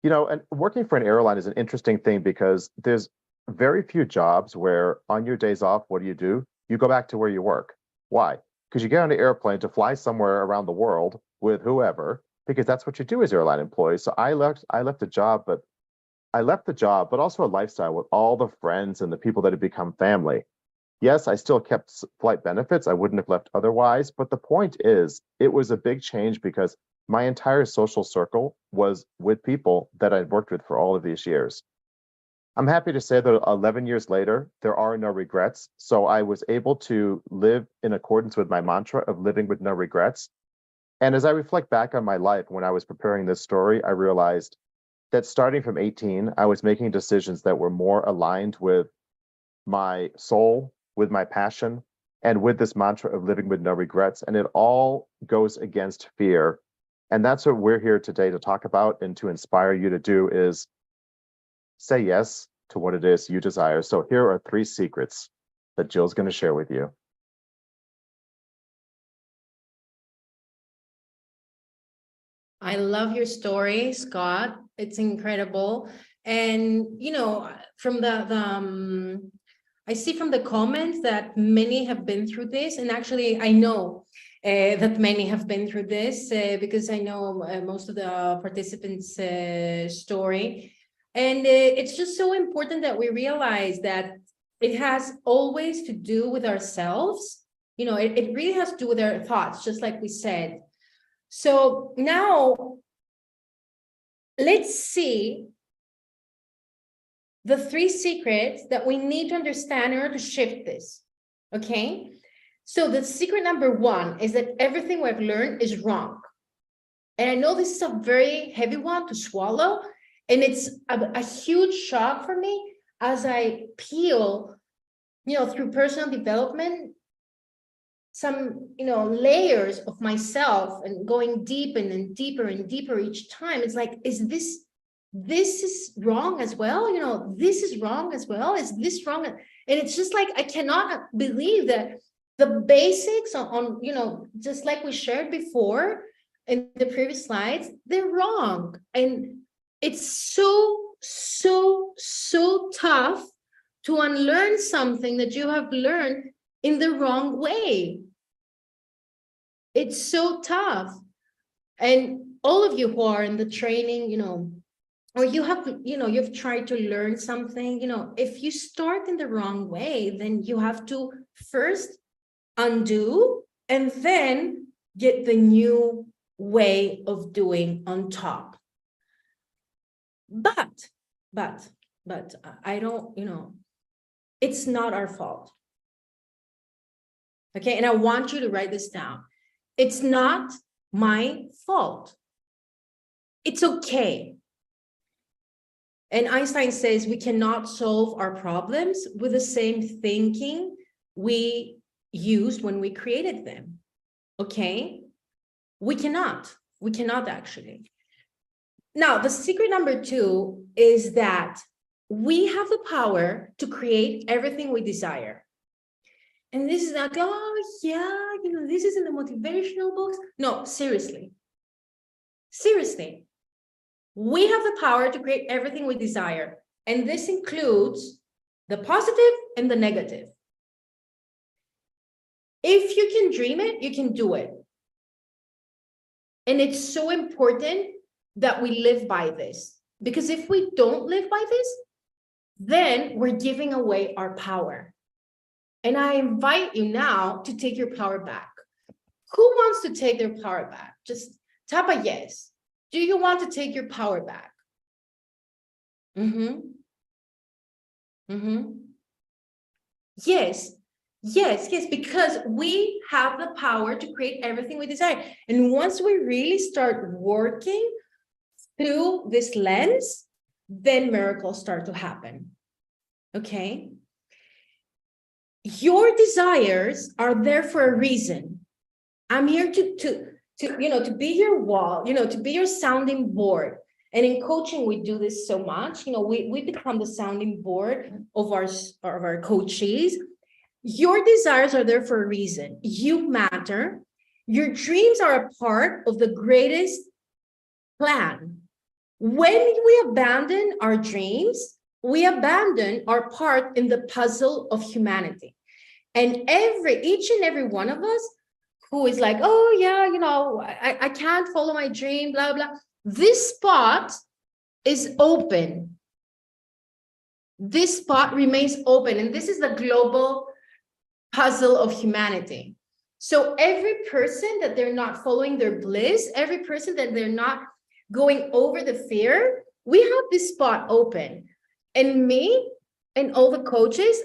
You know, and working for an airline is an interesting thing because there's very few jobs where on your days off, what do? You go back to where you work. Why? Because you get on an airplane to fly somewhere around the world with whoever, because that's what you do as airline employees. So I left the job, but also a lifestyle with all the friends and the people that had become family. Yes, I still kept flight benefits. I wouldn't have left otherwise. But the point is, it was a big change because my entire social circle was with people that I'd worked with for all of these years. I'm happy to say that 11 years later, there are no regrets. So I was able to live in accordance with my mantra of living with no regrets. And as I reflect back on my life when I was preparing this story, I realized that starting from 18, I was making decisions that were more aligned with my soul, with my passion, and with this mantra of living with no regrets. And it all goes against fear. And that's what we're here today to talk about and to inspire you to do is say yes to what it is you desire. So here are 3 secrets that Jill's going to share with you. I love your story, Scott. It's incredible. And, you know, from I see from the comments that many have been through this. And actually, I know that many have been through this because I know most of the participants' story. And it's just so important that we realize that it has always to do with ourselves. You know, it really has to do with our thoughts, just like we said. So now let's see the 3 secrets that we need to understand in order to shift this. Okay. So the secret number 1 is that everything we've learned is wrong. And I know this is a very heavy one to swallow. And it's a huge shock for me as I peel, you know, through personal development, some, you know, layers of myself and going deep and deeper and deeper each time. It's like, is this is wrong as well? You know, this is wrong as well. Is this wrong? And it's just like, I cannot believe that the basics on, you know, just like we shared before in the previous slides, they're wrong. And it's so tough to unlearn something that you have learned in the wrong way. It's so tough. And all of you who are in the training, you know, or you have, you know, you've tried to learn something, you know, if you start in the wrong way, then you have to first undo and then get the new way of doing on top. But I don't, you know, it's not our fault. Okay, and I want you to write this down. It's not my fault. It's okay. And Einstein says we cannot solve our problems with the same thinking we used when we created them. Okay? We cannot actually. Now, the secret number 2 is that we have the power to create everything we desire. And this is like, oh, yeah, you know, this is in the motivational books. No, seriously. Seriously. We have the power to create everything we desire. And this includes the positive and the negative. If you can dream it, you can do it. And it's so important that we live by this, because if we don't live by this, then we're giving away our power. And I invite you now to take your power back. Who wants to take their power back? Just tap a yes. Do you want to take your power back? Yes, yes, yes, because we have the power to create everything we desire. And once we really start working through this lens, then miracles start to happen. Okay? Your desires are there for a reason. I'm here to be your wall, to be your sounding board. And in coaching, we do this so much. We become the sounding board of our coachees. Your desires are there for a reason. You matter. Your dreams are a part of the greatest plan. When we abandon our dreams, we abandon our part in the puzzle of humanity. And each and every one of us who is like, oh yeah, I can't follow my dream, blah, blah. This spot is open. This spot remains open. And this is the global puzzle of humanity. So every person that they're not following their bliss, every person that they're not going over the fear, we have this spot open. And me and all the coaches,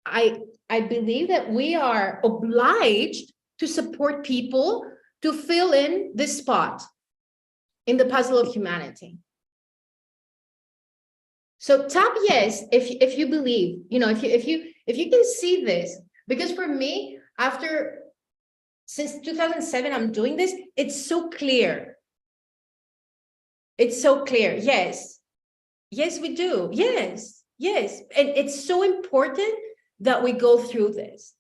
I believe that we are obliged to support people to fill in this spot in the puzzle of humanity. So tap yes if you believe, if you can see this, because for me, since 2007, I'm doing this, it's so clear. It's so clear. Yes. Yes, we do. Yes. Yes. And it's so important that we go through this.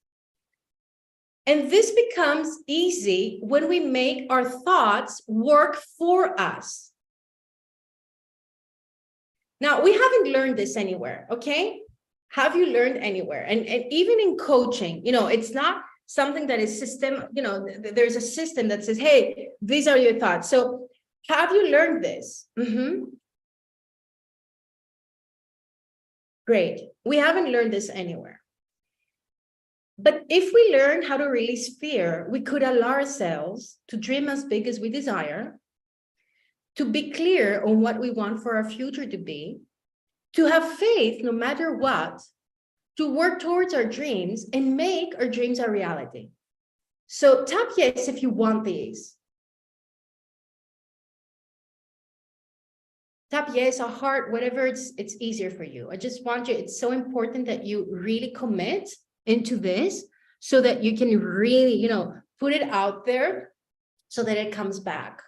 And this becomes easy when we make our thoughts work for us. Now, we haven't learned this anywhere, okay? Have you learned anywhere? And even in coaching, it's not something that is system, there's a system that says, hey, these are your thoughts. So have you learned this? Great. We haven't learned this anywhere. But if we learn how to release fear, we could allow ourselves to dream as big as we desire, to be clear on what we want for our future to be, to have faith no matter what, to work towards our dreams and make our dreams a reality. So tap yes if you want these. Tap yes, a heart, whatever it's easier for you. I just want you, it's so important that you really commit into this so that you can really, put it out there so that it comes back.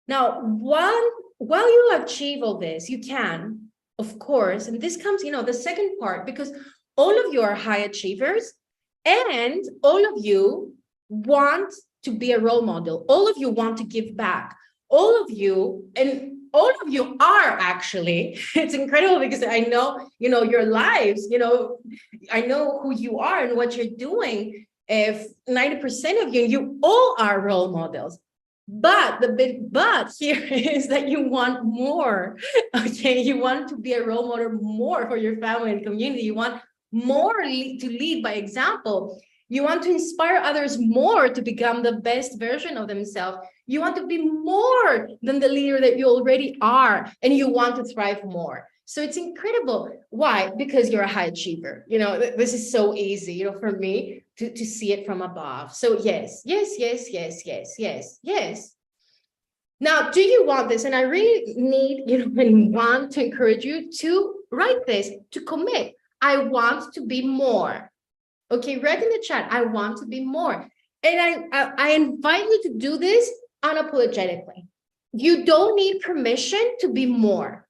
Now, while you achieve all this, you can, of course, and this comes, the second part, because all of you are high achievers and all of you want to be a role model. All of you want to give back. All of you are actually, it's incredible because I know, your lives, I know who you are and what you're doing. If 90% of you all are role models. But the big but here is that you want more, okay? You want to be a role model more for your family and community. You want more to lead by example. You want to inspire others more to become the best version of themselves. You want to be more than the leader that you already are, and you want to thrive more. So it's incredible. Why? Because you're a high achiever. This is so easy, for me to see it from above. So yes, yes, yes, yes, yes, yes, yes. Now, do you want this? And I really need, and want to encourage you to write this, to commit. I want to be more. Okay, write in the chat, I want to be more. And I invite you to do this unapologetically. You don't need permission to be more.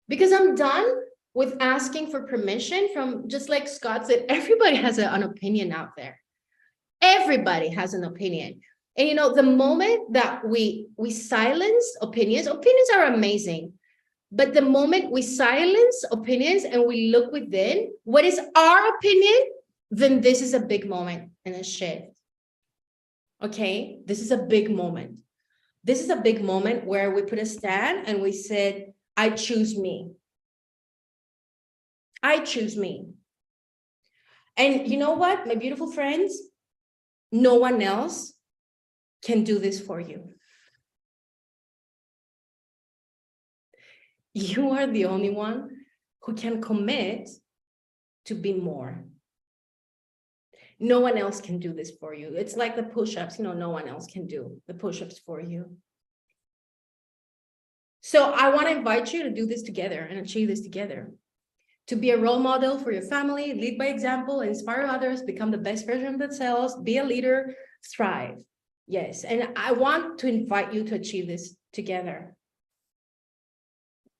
Because I'm done with asking for permission from, just like Scott said, everybody has an opinion out there. Everybody has an opinion. And you know, the moment that we silence opinions are amazing. But the moment we silence opinions and we look within, what is our opinion? Then this is a big moment and a shift. Okay, this is a big moment. This is a big moment where we put a stand and we said, I choose me. I choose me. And you know what, my beautiful friends? No one else can do this for you. You are the only one who can commit to be more. No one else can do this for you. It's like the push-ups, you know, no one else can do the push-ups for you. So I want to invite you to do this together and achieve this together. To be a role model for your family, lead by example, inspire others, become the best version of themselves, be a leader, thrive. Yes, and I want to invite you to achieve this together.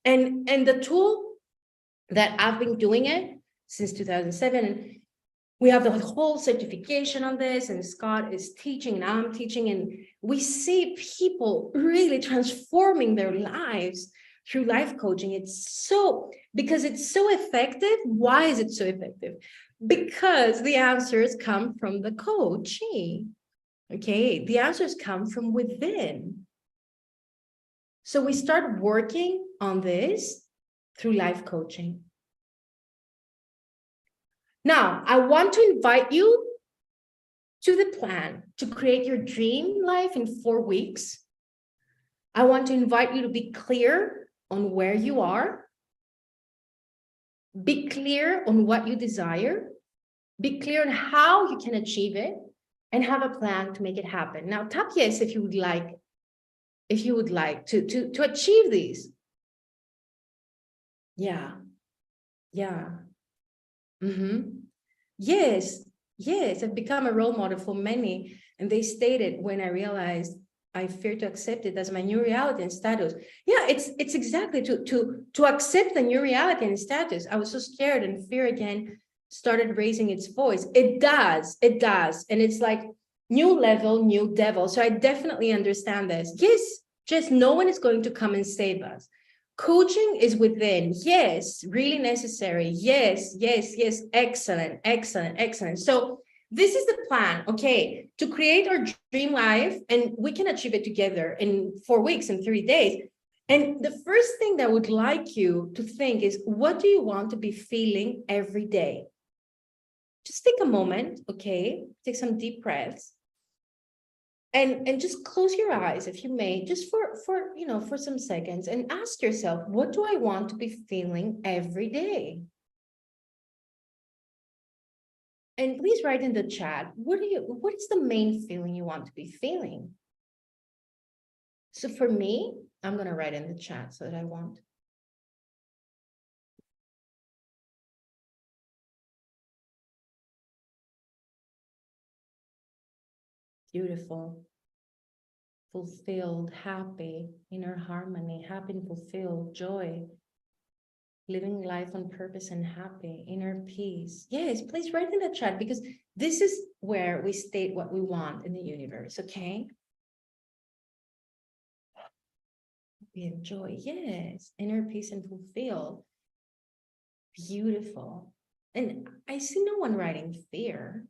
And the tool that I've been doing it since 2007, we have the whole certification on this, and Scott is teaching and I'm teaching, and we see people really transforming their lives through life coaching. Because it's so effective. Why is it so effective? Because the answers come from the coachee. Okay, the answers come from within. So we start working on this through life coaching. Now, I want to invite you to the plan to create your dream life in 4 weeks. I want to invite you to be clear on where you are. Be clear on what you desire. Be clear on how you can achieve it, and have a plan to make it happen. Now, tap yes if you would like. If you would like to achieve these. Yeah. Yes, I've become a role model for many. And they stated, when I realized I fear to accept it as my new reality and status. Yeah, it's exactly to accept the new reality and status. I was so scared, and fear again started raising its voice. It does. And it's like new level, new devil. So I definitely understand this. Yes, just no one is going to come and save us. Coaching is within. Yes, really necessary. Yes. Excellent. So this is the plan, okay, to create our dream life, and we can achieve it together in 4 weeks and 3 days. And the first thing that I would like you to think is, what do you want to be feeling every day? Just take a moment, okay? Take some deep breaths. And just close your eyes, if you may, just for some seconds, and ask yourself, what do I want to be feeling every day? And please write in the chat, what is the main feeling you want to be feeling? So for me, I'm going to write in the chat so that I want. Beautiful. Fulfilled, happy, inner harmony, happy and fulfilled, joy, living life on purpose and happy, inner peace. Yes, please write in the chat, because this is where we state what we want in the universe, okay? We enjoy, yes, inner peace and fulfilled. Beautiful. And I see no one writing fear.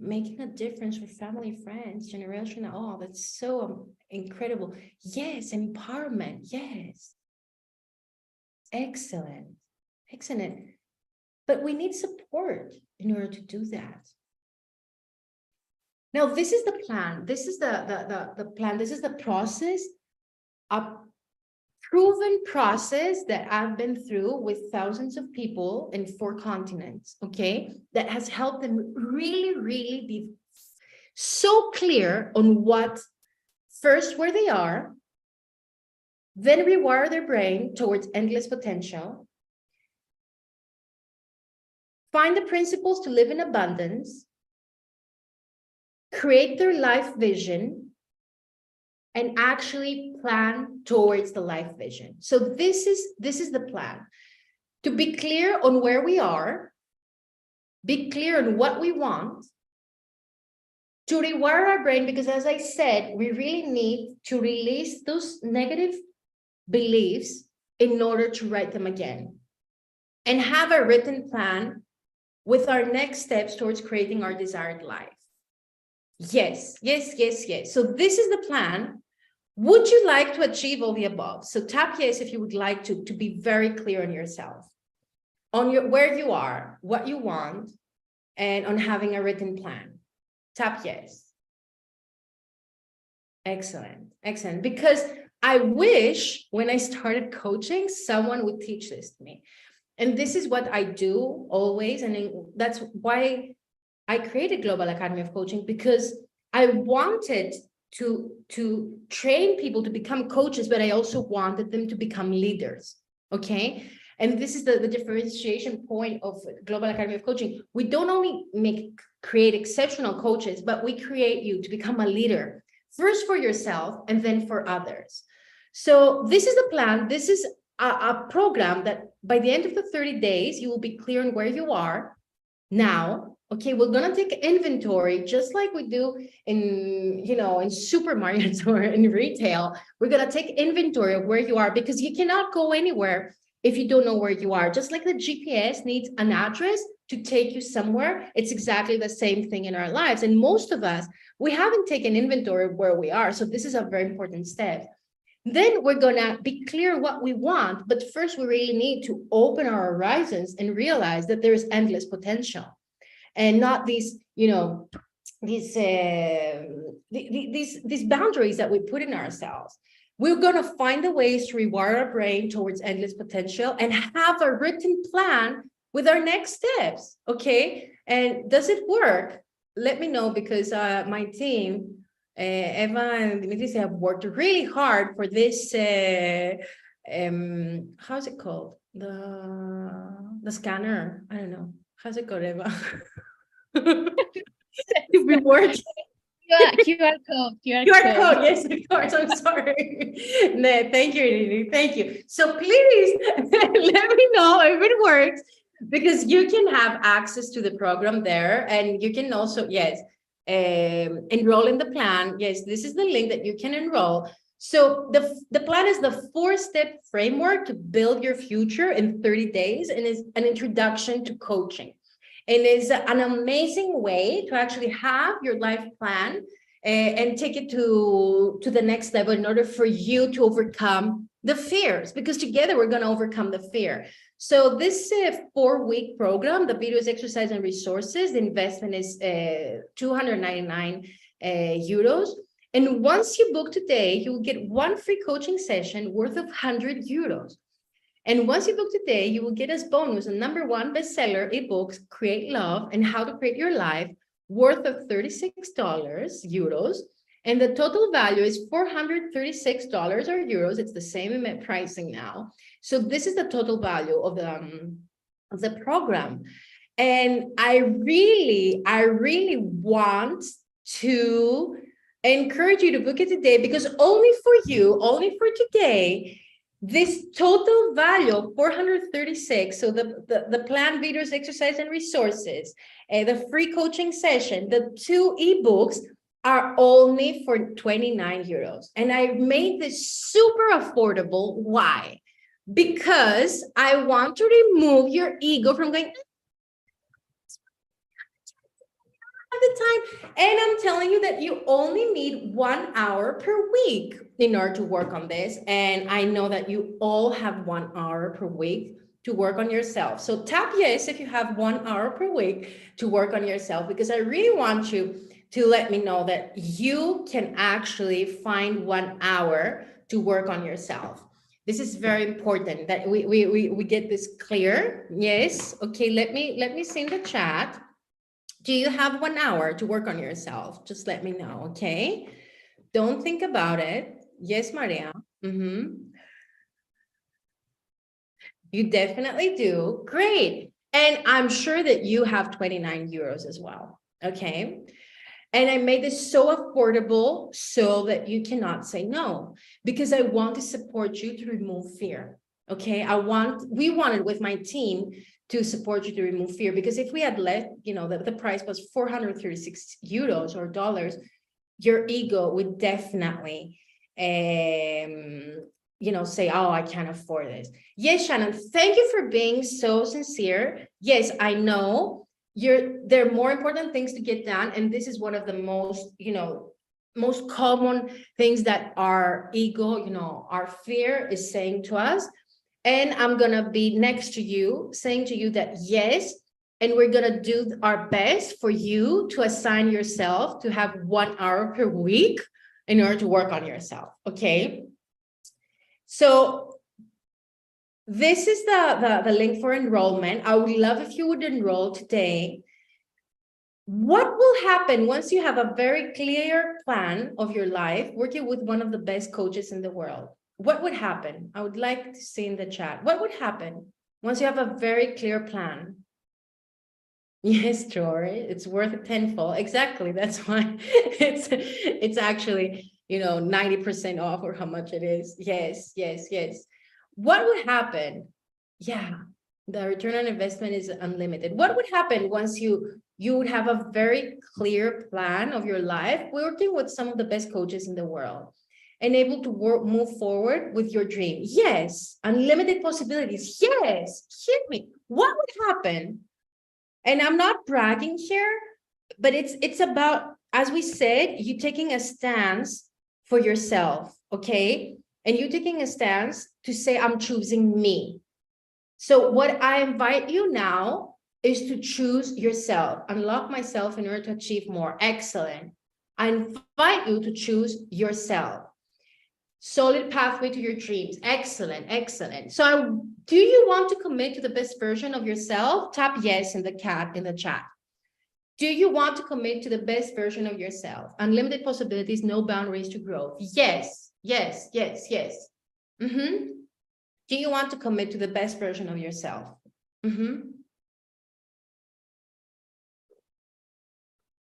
Making a difference for family, friends, generation. Oh, that's so incredible. Yes, empowerment. Yes. Excellent. But we need support in order to do that. Now, this is the plan. This is the plan. This is the process, a proven process that I've been through with thousands of people in 4 continents, okay? That has helped them really be so clear on where they are, then rewire their brain towards endless potential, find the principles to live in abundance, create their life vision, and actually plan towards the life vision. So this is the plan. To be clear on where we are, be clear on what we want, to rewire our brain, because as I said, we really need to release those negative beliefs in order to write them again and have a written plan with our next steps towards creating our desired life. Yes, yes, yes, yes. So this is the plan. Would you like to achieve all the above? So tap yes if you would like to be very clear on yourself, on where you are, what you want, and on having a written plan. Tap yes. Excellent, excellent. Because I wish when I started coaching, someone would teach this to me. And this is what I do always. And that's why I created Global Academy of Coaching, because I wanted to train people to become coaches, but I also wanted them to become leaders. Okay. And this is the differentiation point of Global Academy of Coaching. We don't only create exceptional coaches, but we create you to become a leader, first for yourself and then for others. So this is the plan. This is a program that by the end of the 30 days, you will be clear on where you are now. Okay, we're going to take inventory just like we do in supermarkets or in retail. We're going to take inventory of where you are, because you cannot go anywhere if you don't know where you are. Just like the GPS needs an address to take you somewhere, it's exactly the same thing in our lives. And most of us, we haven't taken inventory of where we are. So this is a very important step. Then we're going to be clear what we want. But first, we really need to open our horizons and realize that there is endless potential, and not these boundaries that we put in ourselves. We're going to find the ways to rewire our brain towards endless potential and have a written plan with our next steps. Okay. And does it work? Let me know, because my team, Eva and Dimitris, have worked really hard for this. How's it called? The scanner. I don't know. How's it called, Eva? You've been working. QR code. QR code. Yes, of course. I'm sorry. No, thank you, Lily. Thank you. So please let me know if it works, because you can have access to the program there, and you can also, yes, enroll in the plan. Yes, this is the link that you can enroll. So the plan is the 4-step framework to build your future in 30 days, and is an introduction to coaching. And it's an amazing way to actually have your life plan and take it to the next level in order for you to overcome the fears, because together we're going to overcome the fear. So this 4-week program, the videos, exercise, and resources, the investment is 299 euros. And once you book today, you will get 1 free coaching session worth of 100 euros. And once you book today, you will get as bonus a #1 bestseller ebooks, Create Love and How to Create Your Life, worth of €36. And the total value is $436 or euros. It's the same in pricing now. So this is the total value of the program. And I really want to encourage you to book it today, because only for you, only for today, this total value of 436, so the plan, videos, exercise, and resources, the free coaching session, the 2 ebooks are only for 29 euros. And I made this super affordable. Why? Because I want to remove your ego from going, the time. And I'm telling you that you only need 1 hour per week in order to work on this. And I know that you all have 1 hour per week to work on yourself. So tap yes if you have 1 hour per week to work on yourself, because I really want you to let me know that you can actually find 1 hour to work on yourself. This is very important that we get this clear. Yes. Okay. Let me see in the chat. Do you have 1 hour to work on yourself? Just let me know, okay? Don't think about it. Yes, Maria. You definitely do. Great. And I'm sure that you have 29 euros as well, okay? And I made this so affordable so that you cannot say no, because I want to support you to remove fear. Okay, we wanted with my team to support you to remove fear, because if we had let, the price was 436 euros or dollars, your ego would definitely, say, oh, I can't afford this. Yes, Shannon, thank you for being so sincere. Yes, I know there are more important things to get done. And this is one of the most common things that our ego, our fear is saying to us. And I'm going to be next to you, saying to you that yes, and we're going to do our best for you to assign yourself to have 1 hour per week in order to work on yourself. Okay. So this is the link for enrollment. I would love if you would enroll today. What will happen once you have a very clear plan of your life, working with one of the best coaches in the world? What would happen? I would like to see in the chat. What would happen once you have a very clear plan? Yes, Jory, it's worth it tenfold. Exactly. That's why it's actually, 90% off, or how much it is. Yes, yes, yes. What would happen? Yeah, the return on investment is unlimited. What would happen once you would have a very clear plan of your life, working with some of the best coaches in the world, and able to move forward with your dream? Yes, unlimited possibilities. Yes, hear me. What would happen? And I'm not bragging here, but it's about, as we said, you taking a stance for yourself, okay? And you taking a stance to say, I'm choosing me. So what I invite you now is to choose yourself. Unlock myself in order to achieve more. Excellent. I invite you to choose yourself. Solid pathway to your dreams. Excellent, excellent. So do you want to commit to the best version of yourself? Tap yes in the chat. Do you want to commit to the best version of yourself? Unlimited possibilities, no boundaries to growth. Yes, yes, yes, yes. Do you want to commit to the best version of yourself?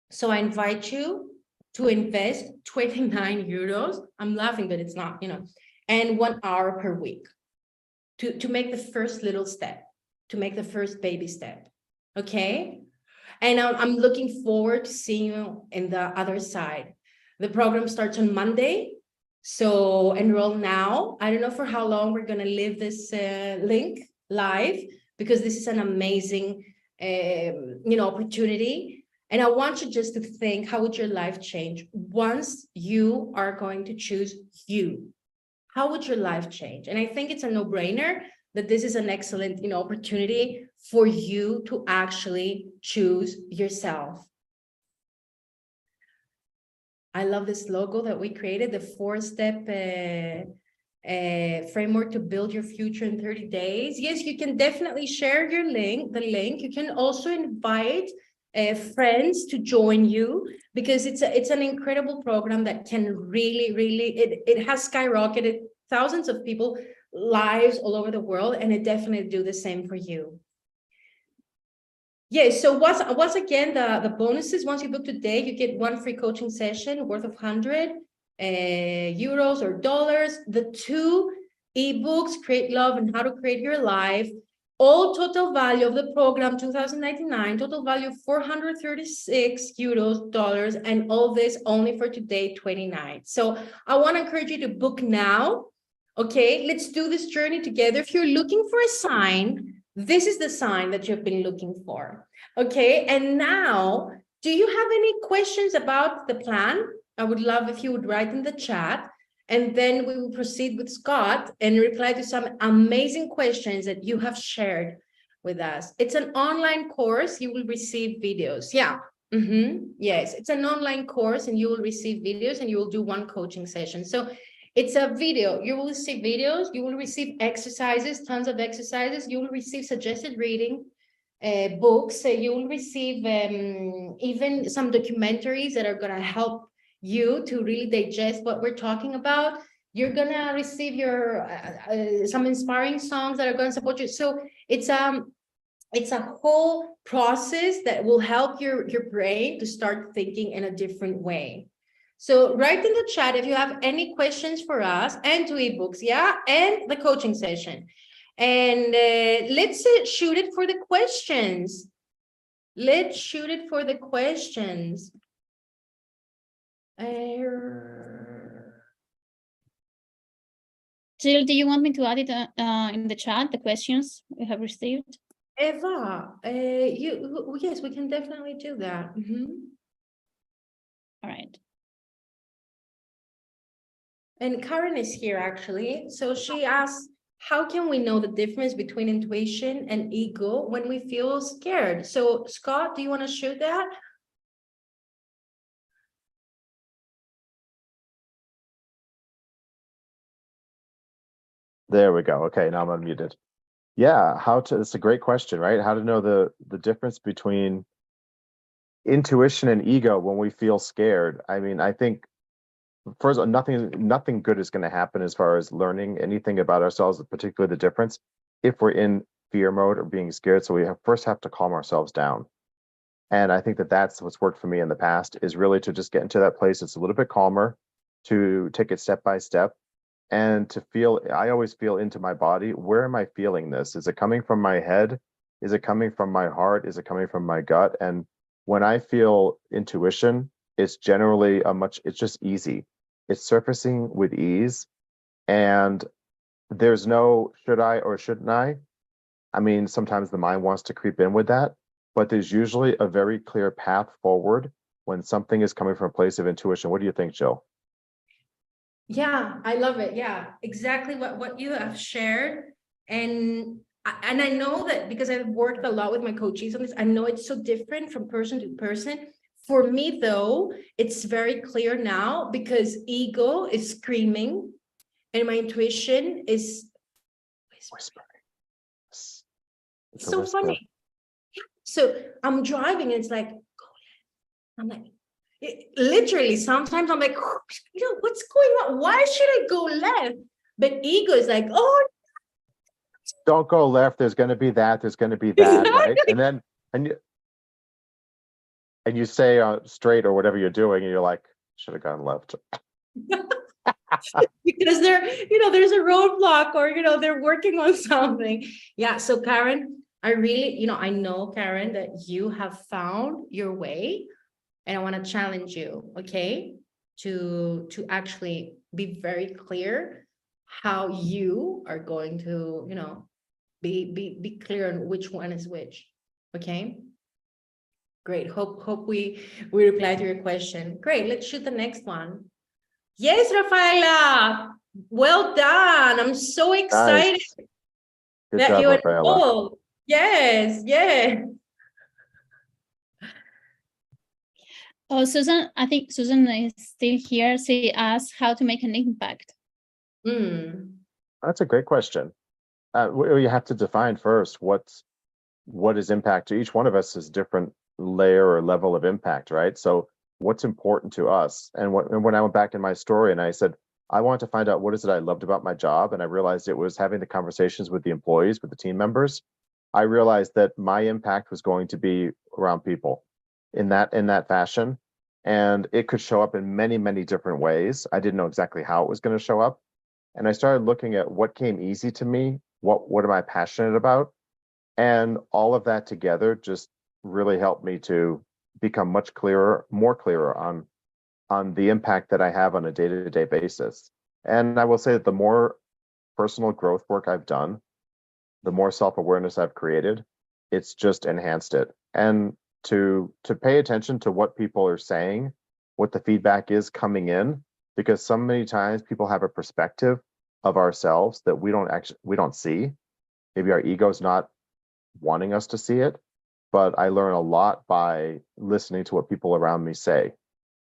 So I invite you to invest 29 euros. I'm laughing, but it's not, and 1 hour per week to make the first little step, to make the first baby step. Okay. And I'm looking forward to seeing you in the other side. The program starts on Monday. So enroll now. I don't know for how long we're going to leave this link live, because this is an amazing, opportunity. And I want you just to think, how would your life change once you are going to choose you? How would your life change? And I think it's a no-brainer that this is an excellent, opportunity for you to actually choose yourself. I love this logo that we created, the 4-step framework to build your future in 30 days. Yes, you can definitely share the link. You can also invite friends to join you, because it's an incredible program that can really, it has skyrocketed thousands of people lives all over the world, and it definitely do the same for you. Yes, so what's again the bonuses? Once you book today, you get 1 free coaching session worth of 100 euros or dollars, the 2 ebooks, Create Love and How to Create Your Life. All total value of the program, 2,099, total value 436 euros, dollars, and all this only for today, 29. So I want to encourage you to book now. Okay, let's do this journey together. If you're looking for a sign, this is the sign that you've been looking for. Okay, and now, do you have any questions about the plan? I would love if you would write in the chat, and then we will proceed with Scott and reply to some amazing questions that you have shared with us. It's an online course. You will receive videos. Yeah. Yes, it's an online course, and you will receive videos, and you will do 1 coaching session. So it's a video. You will receive videos. You will receive exercises, tons of exercises. You will receive suggested reading books. You will receive even some documentaries that are going to help you to really digest what we're talking about. You're going to receive your some inspiring songs that are going to support you. So it's a whole process that will help your brain to start thinking in a different way. So write in the chat if you have any questions for us and 2 ebooks, yeah, and the coaching session. And let's shoot it for the questions. Let's shoot it for the questions. Jill, do you want me to add it in the chat, the questions we have received? Eva, yes, we can definitely do that. All right. And Karen is here actually. So she asks, how can we know the difference between intuition and ego when we feel scared? So Scott, do you want to shoot that? There we go. Okay, now I'm unmuted. Yeah, it's a great question, right? How to know the difference between intuition and ego when we feel scared. I mean, I think first, nothing good is going to happen as far as learning anything about ourselves, particularly the difference, if we're in fear mode or being scared. So we first have to calm ourselves down. And I think that's what's worked for me in the past, is really to just get into that place. It's a little bit calmer, to take it step by step, and to feel, I always feel into my body. Where am I feeling this? Is it coming from my head? Is it coming from my heart? Is it coming from my gut? And when I feel intuition, it's generally it's just easy. It's surfacing with ease. And there's no should I or shouldn't I? I mean, sometimes the mind wants to creep in with that, but there's usually a very clear path forward when something is coming from a place of intuition. What do you think, Jill? Yeah, I love it. Yeah, exactly what you have shared. And I know that because I've worked a lot with my coaches on this, I know it's so different from person to person. For me, though, it's very clear now because ego is screaming and my intuition is Whispering. It's so funny. So I'm driving and it's like, go left. I'm like, literally, sometimes I'm like, what's going on? Why should I go left? But ego is like, oh, don't go left. There's going to be that. There's going to be that, right? And then and you say straight or whatever you're doing, and you're like, should have gone left. Because there's a roadblock or they're working on something. Yeah. So Karen, I really, I know, Karen, that you have found your way. And I want to challenge you, okay, to actually be very clear how you are going to, be clear on which one is which. Okay. Great. Hope we reply to your question. Great. Let's shoot the next one. Yes, Rafaela. Well done. I'm so excited. Nice. Good that job, you Rafaela. Yes. Oh, Susan, I think Susan is still here. She asked how to make an impact. That's a great question. You have to define first what is impact to each one of us is different layer or level of impact, right? So what's important to us? And when I went back in my story and I said, I want to find out what is it I loved about my job, and I realized it was having the conversations with the employees, with the team members. I realized that my impact was going to be around people in that fashion. And it could show up in many, many different ways. I didn't know exactly how it was going to show up. And I started looking at what came easy to me, what am I passionate about? And all of that together just really helped me to become much clearer, more clearer on the impact that I have on a day-to-day basis. And I will say that the more personal growth work I've done, the more self-awareness I've created, it's just enhanced it. And to pay attention to what people are saying, what the feedback is coming in, because so many times people have a perspective of ourselves that we don't see. Maybe our ego's not wanting us to see it, but I learn a lot by listening to what people around me say,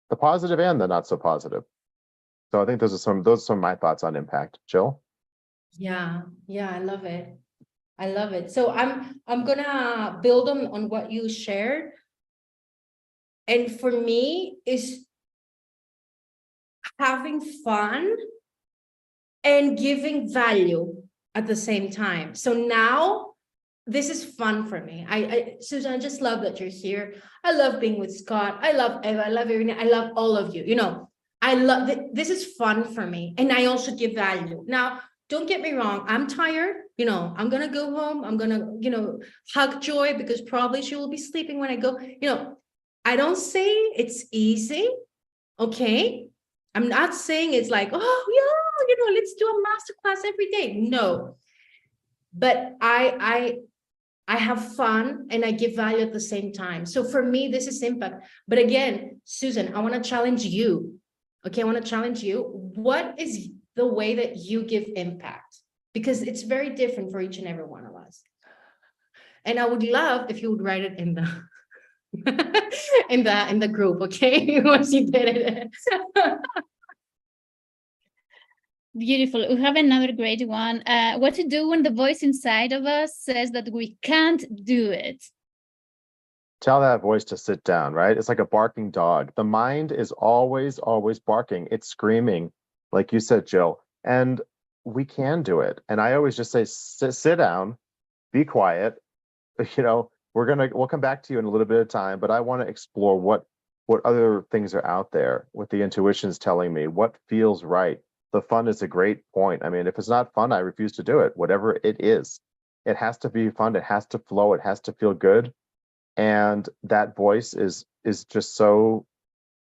the positive and the not so positive. So I think those are some of my thoughts on impact. Jill? Yeah, I love it. So I'm gonna build on what you shared. And for me, is having fun and giving value at the same time. So now this is fun for me. Susan, I just love that you're here. I love being with Scott. I love Eva. I love Irina. I love all of you. I love this is fun for me. And I also give value. Now, don't get me wrong. I'm tired. You know, I'm going to go home. I'm going to, you know, hug Joy because probably she will be sleeping when I go. You know, I don't say it's easy. Okay. I'm not saying it's like, oh, yeah, you know, let's do a masterclass every day. No. But I have fun and I give value at the same time. So for me, this is impact. But again, Susan, I want to challenge you. Okay, I want to challenge you. What is the way that you give impact? Because it's very different for each and every one of us. And I would love if you would write it in the in the group, okay? Once you did it. Beautiful. We have another great one. What to do when the voice inside of us says that we can't do it? Tell that voice to sit down, right? It's like a barking dog. The mind is always, always barking. It's screaming, like you said, Jill, and we can do it. And I always just say, sit down, be quiet. You know, we'll come back to you in a little bit of time, but I want to explore what other things are out there, what the intuition's telling me, what feels right. The fun is a great point. I mean, if it's not fun, I refuse to do it, whatever it is. It has to be fun. It has to flow. It has to feel good. And that voice is just so,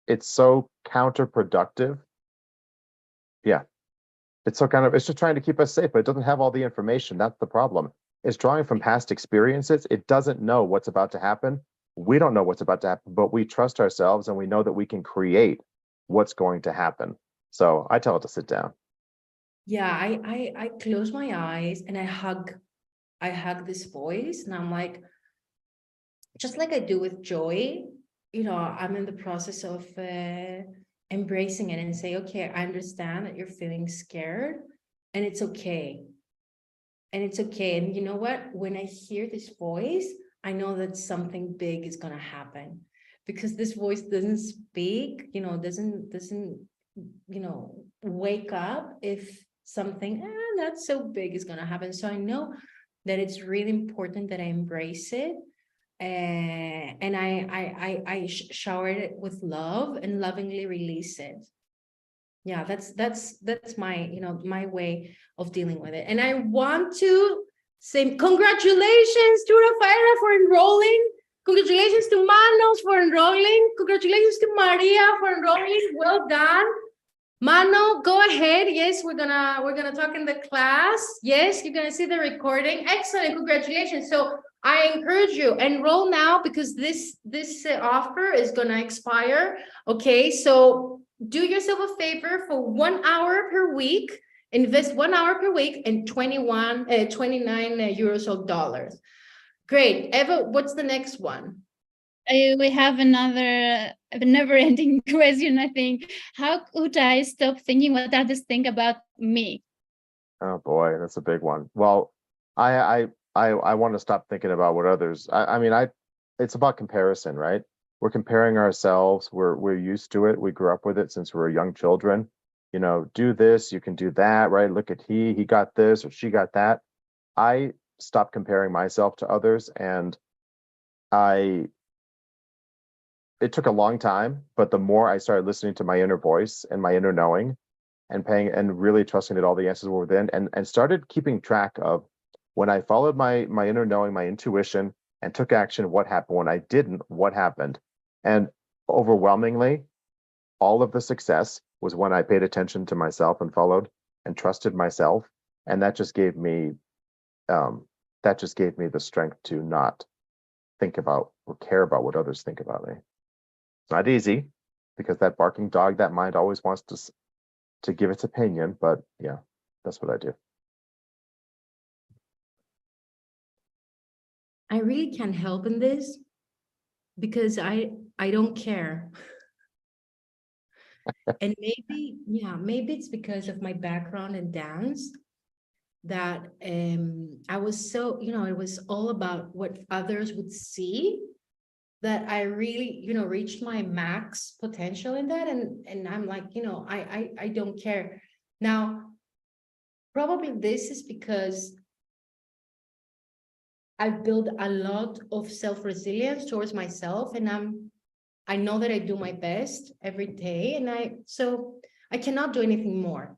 it's so counterproductive. Yeah. It's so it's just trying to keep us safe, but it doesn't have all the information. That's the problem. It's drawing from past experiences. It doesn't know what's about to happen. We don't know what's about to happen, but we trust ourselves and we know that we can create what's going to happen. So I tell it to sit down. Yeah, I close my eyes and I hug this voice, and I'm like, just like I do with Joy, you know, I'm in the process of embracing it and say, okay, I understand that you're feeling scared, and it's okay. And it's okay. And you know what? When I hear this voice, I know that something big is gonna happen, because this voice doesn't speak, you know, doesn't you know, wake up if something not so big is gonna happen. So I know that it's really important that I embrace it. And I shower it with love and lovingly release it. Yeah, that's my, you know, my way of dealing with it. And I want to say congratulations to Rafaela for enrolling. Congratulations to Manos for enrolling. Congratulations to Maria for enrolling. Well done. Mano, go ahead. Yes, we're gonna talk in the class. Yes, you're gonna see the recording. Excellent. Congratulations. So I encourage you, enroll now, because this offer is gonna expire. Okay, so do yourself a favor for 1 hour per week. Invest 1 hour per week and 29 euros or dollars. Great. Eva, what's the next one? We have another never-ending question, I think. How could I stop thinking what others think about me? Oh boy, that's a big one. Well, I want to stop thinking about what others. I mean, it's about comparison, right? We're comparing ourselves. We're used to it. We grew up with it since we were young children. You know, do this, you can do that, right? Look at he got this or she got that. I stopped comparing myself to others, and it took a long time, but the more I started listening to my inner voice and my inner knowing, and paying and really trusting that all the answers were within, and started keeping track of when I followed my inner knowing, my intuition, and took action, what happened. When I didn't, what happened. And overwhelmingly, all of the success was when I paid attention to myself and followed and trusted myself. And that just gave me the strength to not think about or care about what others think about me. It's not easy, because that barking dog, that mind always wants to give its opinion, but yeah, that's what I do. I really can't help in this, because I don't care. And maybe it's because of my background in dance, that I was so, you know, it was all about what others would see, that I really, you know, reached my max potential in that. And I'm like, you know, I don't care. Now, probably this is because I've built a lot of self-resilience towards myself, and I know that I do my best every day, and so I cannot do anything more.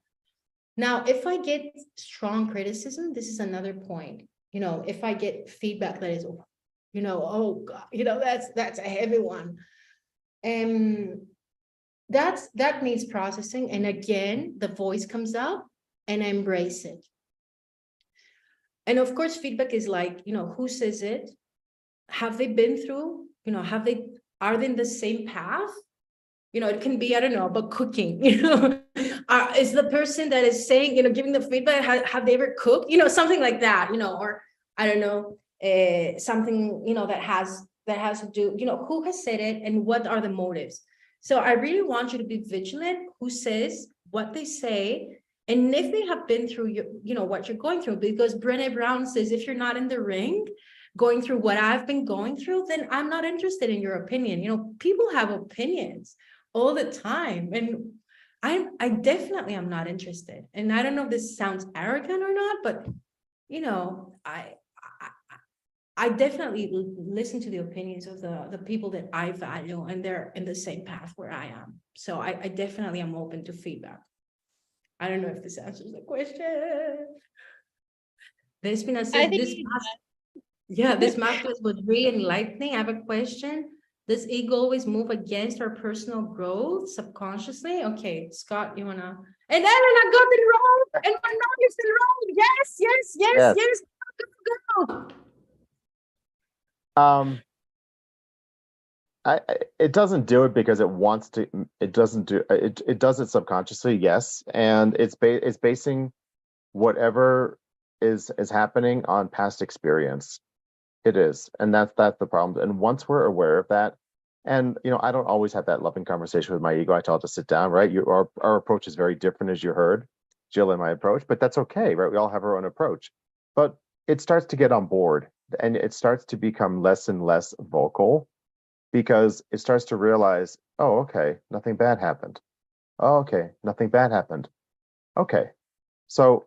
Now, if I get strong criticism, this is another point. If I get feedback that is, oh God, that's a heavy one. And that needs processing. And again, the voice comes up and I embrace it. And of course, feedback is like, who says it? Have they been through, are they in the same path? It can be, I don't know, about cooking, is the person that is saying, giving the feedback, have they ever cooked, something like that, or I don't know, something, that has to do, who has said it and what are the motives? So I really want you to be vigilant, who says what they say, and if they have been through, what you're going through, because Brené Brown says, if you're not in the ring, going through what I've been going through, then I'm not interested in your opinion. People have opinions all the time, and I definitely am not interested. And I don't know if this sounds arrogant or not, but I definitely listen to the opinions of the people that I value, and they're in the same path where I am. So I definitely am open to feedback. I don't know if this answers the question. Despina says this masterclass was really enlightening. I have a question. Does ego always move against our personal growth subconsciously? Okay, Scott, you wanna? And Elena got it wrong, and Manon is wrong. Yes. Go. It doesn't do it because it wants to. It doesn't do it. It does it subconsciously, yes, and it's basing whatever is happening on past experience. It is, and that's the problem. And once we're aware of that, and I don't always have that loving conversation with my ego. I tell it to sit down, right? Our approach is very different, as you heard, Jill and my approach, but that's okay, right? We all have our own approach, but it starts to get on board, and it starts to become less and less vocal, because it starts to realize, oh, okay, nothing bad happened. Oh, okay, nothing bad happened. Okay, so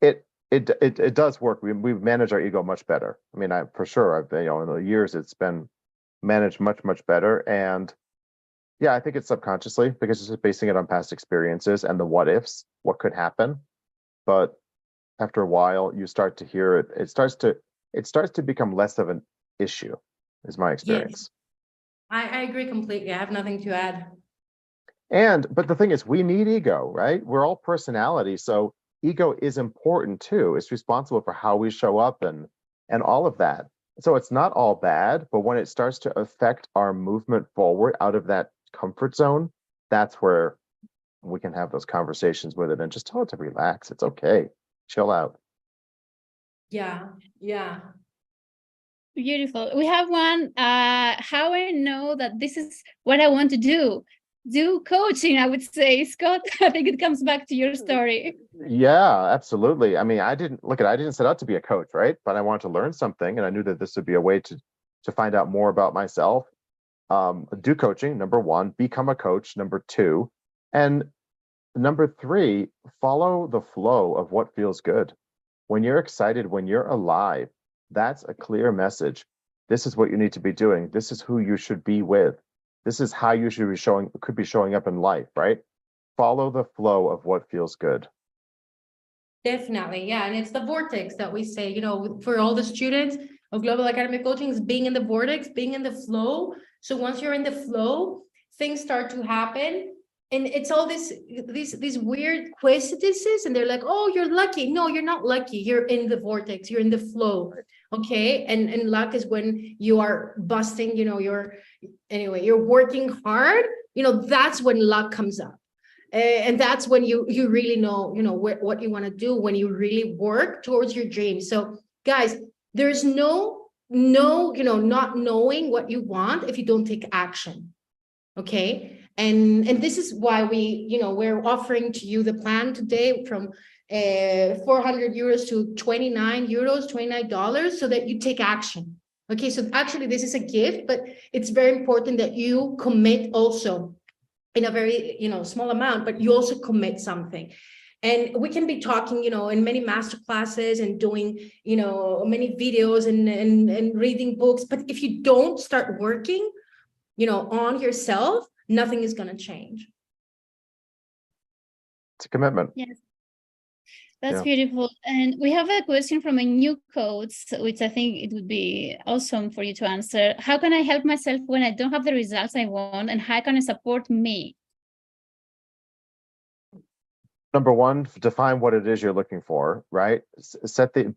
it does work. We've managed our ego much better. I mean, for sure, I've in the years it's been managed much better. And yeah, I think it's subconsciously, because it's just basing it on past experiences and the what ifs, what could happen. But after a while, you start to hear it. It starts to become less of an issue, is my experience. Yes. I agree completely. I have nothing to add. But the thing is, we need ego, right? We're all personality, so ego is important too. It's responsible for how we show up and all of that. So it's not all bad, but when it starts to affect our movement forward out of that comfort zone, that's where we can have those conversations with it and just tell it to relax. It's okay. Chill out. Yeah. Beautiful. We have one, how I know that this is what I want to do. Do coaching, I would say. Scott, I think it comes back to your story. Yeah, absolutely. I mean, I didn't set out to be a coach, right? But I wanted to learn something, and I knew that this would be a way to find out more about myself. Do coaching, number one. Become a coach, number two. And number three, follow the flow of what feels good. When you're excited, when you're alive, that's a clear message. This is what you need to be doing. This is who you should be with. This is how you should be showing up in life, right? Follow the flow of what feels good. Definitely, yeah. And it's the vortex that we say, for all the students of Global Academic Coaching, is being in the vortex, being in the flow. So once you're in the flow, things start to happen. And it's all these weird coincidences, and they're like, oh, you're lucky. No, you're not lucky. You're in the vortex, you're in the flow. Okay. And luck is when you are busting, you're working hard, that's when luck comes up. And that's when you really know, what you want to do, when you really work towards your dreams. So guys, there's no, not knowing what you want if you don't take action. Okay. And this is why we're offering to you the plan today from 400 euros to 29 euros, $29, so that you take action. Okay. So actually this is a gift, but it's very important that you commit also in a very, small amount, but you also commit something. And we can be talking, in many master classes and doing, many videos and reading books. But if you don't start working, on yourself, nothing is going to change. It's a commitment. Yes. That's beautiful. And we have a question from a new coach, which I think it would be awesome for you to answer. How can I help myself when I don't have the results I want, and how can I support me? Number one, define what it is you're looking for, right?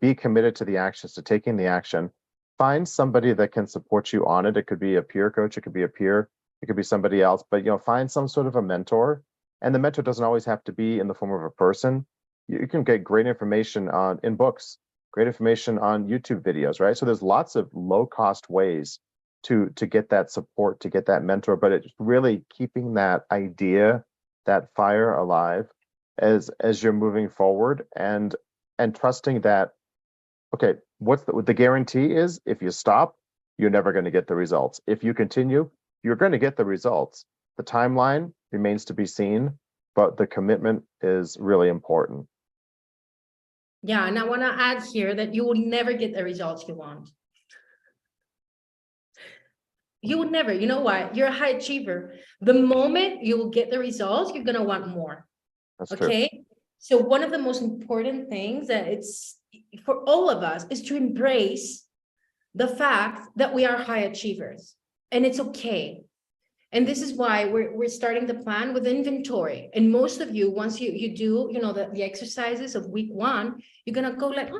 Be committed to the actions, to taking the action. Find somebody that can support you on it. It could be a peer coach, it could be a peer, it could be somebody else, but find some sort of a mentor. And the mentor doesn't always have to be in the form of a person. You can get great information in books, great information on YouTube videos, right? So there's lots of low-cost ways to get that support, to get that mentor, but it's really keeping that idea, that fire alive as you're moving forward, and trusting that, okay, what the guarantee is, if you stop, you're never going to get the results. If you continue, you're going to get the results. The timeline remains to be seen, but the commitment is really important. Yeah, and I want to add here that you will never get the results you want. You would never. You know why? You're a high achiever. The moment you will get the results, you're going to want more. That's okay? True. So one of the most important things that it's for all of us is to embrace the fact that we are high achievers, and it's okay. And this is why we're starting the plan with inventory. And most of you, once you do, the exercises of week 1, you're going to go like,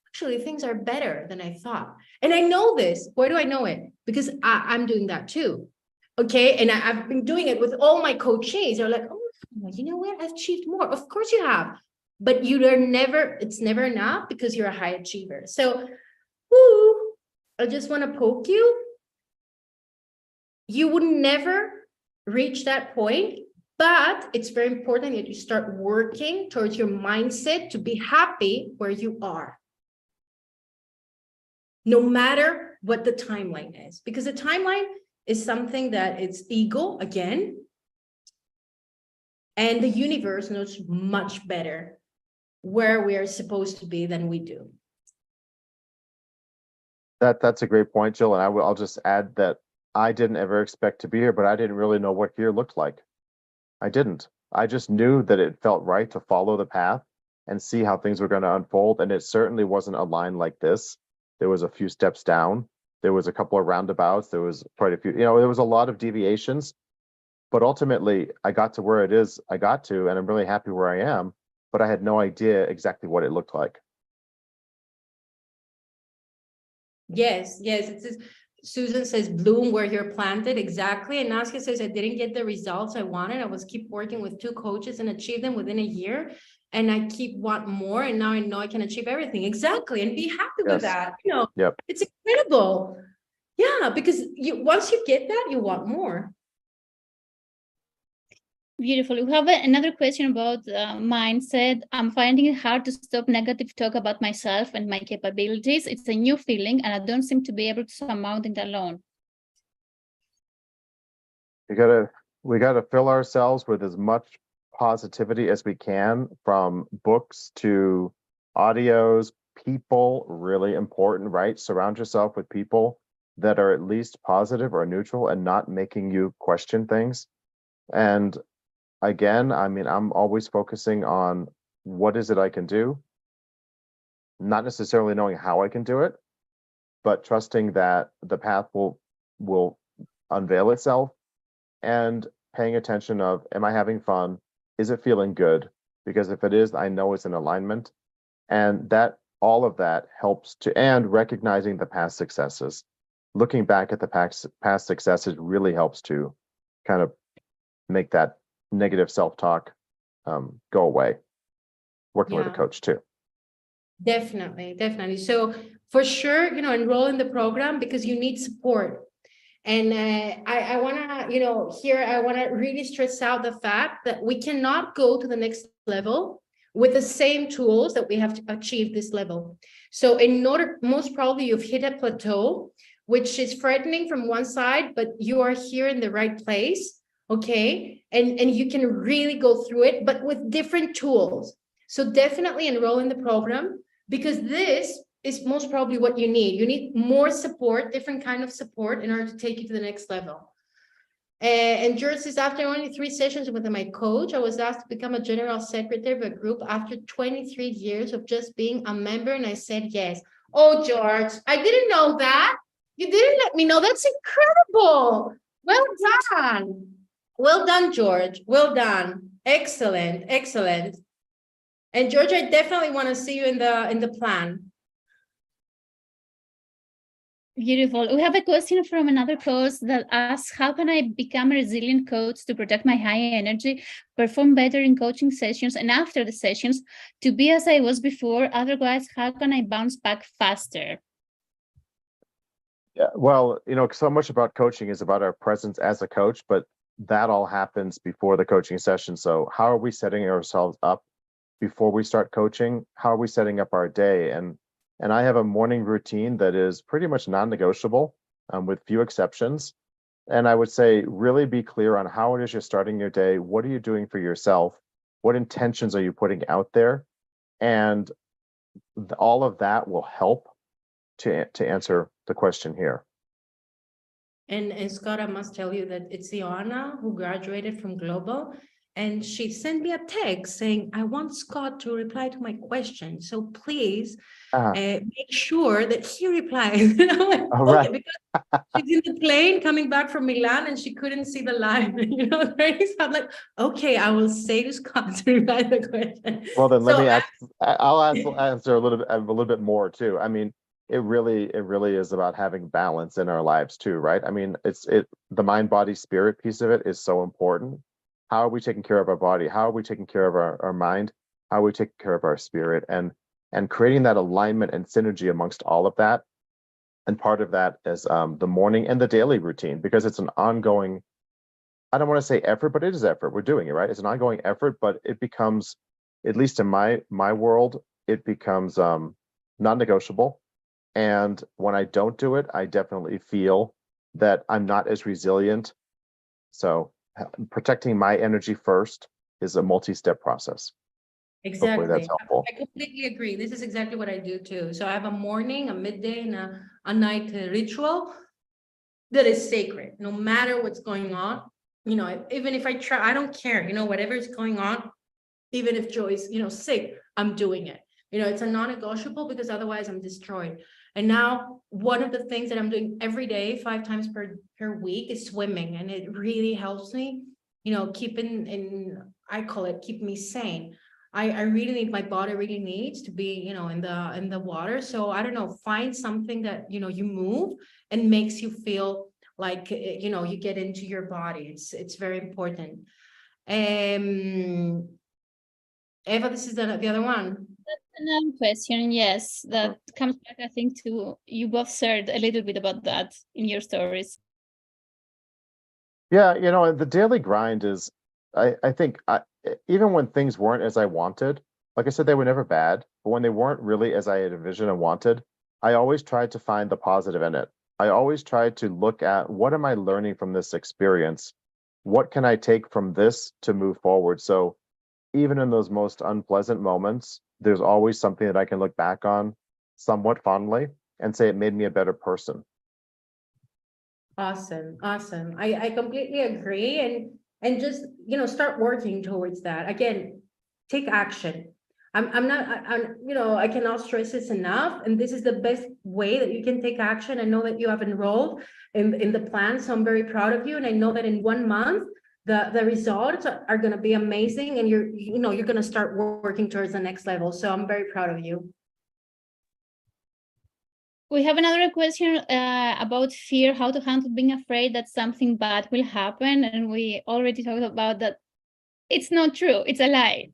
actually things are better than I thought. And I know this. Where do I know it? Because I'm doing that too. Okay. And I've been doing it with all my coaches. They're like, you know what? I've achieved more. Of course you have, but it's never enough because you're a high achiever. So, I just want to poke you. You would never reach that point, but it's very important that you start working towards your mindset to be happy where you are, no matter what the timeline is, because the timeline is something that it's ego again, and the universe knows much better where we are supposed to be than we do. That's a great point, Jill, and I'll just add that I didn't ever expect to be here, but I didn't really know what here looked like. I didn't. I just knew that it felt right to follow the path and see how things were going to unfold. And it certainly wasn't a line like this. There was a few steps down. There was a couple of roundabouts. There was quite a few, there was a lot of deviations. But ultimately, I got to where it is I got to, and I'm really happy where I am. But I had no idea exactly what it looked like. Yes. It's Susan says, bloom where you're planted. Exactly. And Naskia says, I didn't get the results I wanted. I was keep working with 2 coaches and achieve them within a year. And I want more. And now I know I can achieve everything. Exactly. And be happy with that. Yep. It's incredible. Yeah. Because once you get that, you want more. Beautiful. We have another question about mindset. I'm finding it hard to stop negative talk about myself and my capabilities. It's a new feeling, and I don't seem to be able to surmount it alone. We gotta fill ourselves with as much positivity as we can, from books to audios, people, really important, right? Surround yourself with people that are at least positive or neutral and not making you question things. And again, I'm always focusing on what is it I can do, not necessarily knowing how I can do it, but trusting that the path will unveil itself, and paying attention of, am I having fun? Is it feeling good? Because if it is, I know it's in alignment, and that all of that helps and recognizing the past successes. Looking back at the past successes really helps to kind of make that negative self-talk go away. Working with a coach too. Definitely. So for sure, enroll in the program because you need support. And I want to, here I want to really stress out the fact that we cannot go to the next level with the same tools that we have to achieve this level. So most probably you've hit a plateau, which is frightening from one side, but you are here in the right place. Okay. And you can really go through it, but with different tools. So definitely enroll in the program, because this is most probably what you need. You need more support, different kind of support in order to take you to the next level. And George says, after only 3 sessions with my coach, I was asked to become a general secretary of a group after 23 years of just being a member, and I said yes. Oh, George, I didn't know that. You didn't let me know. That's incredible. Well done. Well done, George. Well done. Excellent, excellent. And George, I definitely want to see you in the plan. Beautiful. We have a question from another coach that asks, how can I become a resilient coach to protect my high energy, perform better in coaching sessions and after the sessions, to be as I was before? Otherwise, how can I bounce back faster? Yeah, well, so much about coaching is about our presence as a coach, but that all happens before the coaching session. So how are we setting ourselves up before we start coaching? How are we setting up our day? And I have a morning routine that is pretty much non-negotiable, with few exceptions. And I would say really be clear on how it is you're starting your day. What are you doing for yourself? What intentions are you putting out there? And all of that will help to answer the question here. And Scott, I must tell you that it's Ioana who graduated from Global, and she sent me a text saying, I want Scott to reply to my question. So please make sure that he replies. And I'm like, All okay, right. because she's in the plane coming back from Milan and she couldn't see the live, right? So I'm like, okay, I will say to Scott to reply the question. Well, then let So me answer a little bit more too. I mean, it really is about having balance in our lives too, right? I mean, the mind, body, spirit piece of it is so important. How are we taking care of our body? How are we taking care of our mind? How are we taking care of our spirit? And creating that alignment and synergy amongst all of that. And part of that is the morning and the daily routine, because it's an ongoing, I don't want to say effort, but it is effort. We're doing it, right? It's an ongoing effort, but it becomes, at least in my world, it becomes non-negotiable. And when I don't do it, I definitely feel that I'm not as resilient. So protecting my energy first is a multi-step process. Exactly. Hopefully that's helpful. I completely agree. This is exactly what I do too. So I have a morning, a midday, and a night ritual that is sacred. No matter what's going on, even if I try, I don't care, whatever is going on, even if Joy's, sick, I'm doing it. It's a non-negotiable, because otherwise I'm destroyed. And now one of the things that I'm doing every day, 5 times per week, is swimming. And it really helps me, keep I call it, keep me sane. I really need, my body really needs to be, in the water. So I don't know, find something that, you move and makes you feel like, you get into your body. It's very important. Eva, this is the other one. That's another question, yes, that comes back, I think, to you both shared a little bit about that in your stories. Yeah, the daily grind is, I think, even when things weren't as I wanted, like I said, they were never bad, but when they weren't really as I had envisioned and wanted, I always tried to find the positive in it. I always tried to look at, what am I learning from this experience? What can I take from this to move forward? So even in those most unpleasant moments, there's always something that I can look back on somewhat fondly and say it made me a better person. Awesome. I completely agree. And just, start working towards that. Again, take action. I cannot stress this enough. And this is the best way that you can take action. I know that you have enrolled in the plan, so I'm very proud of you. And I know that in 1 month, the results are going to be amazing, and you're going to start working towards the next level. So I'm very proud of you. We have another question about fear, how to handle being afraid that something bad will happen. And we already talked about that. It's not true. It's a lie.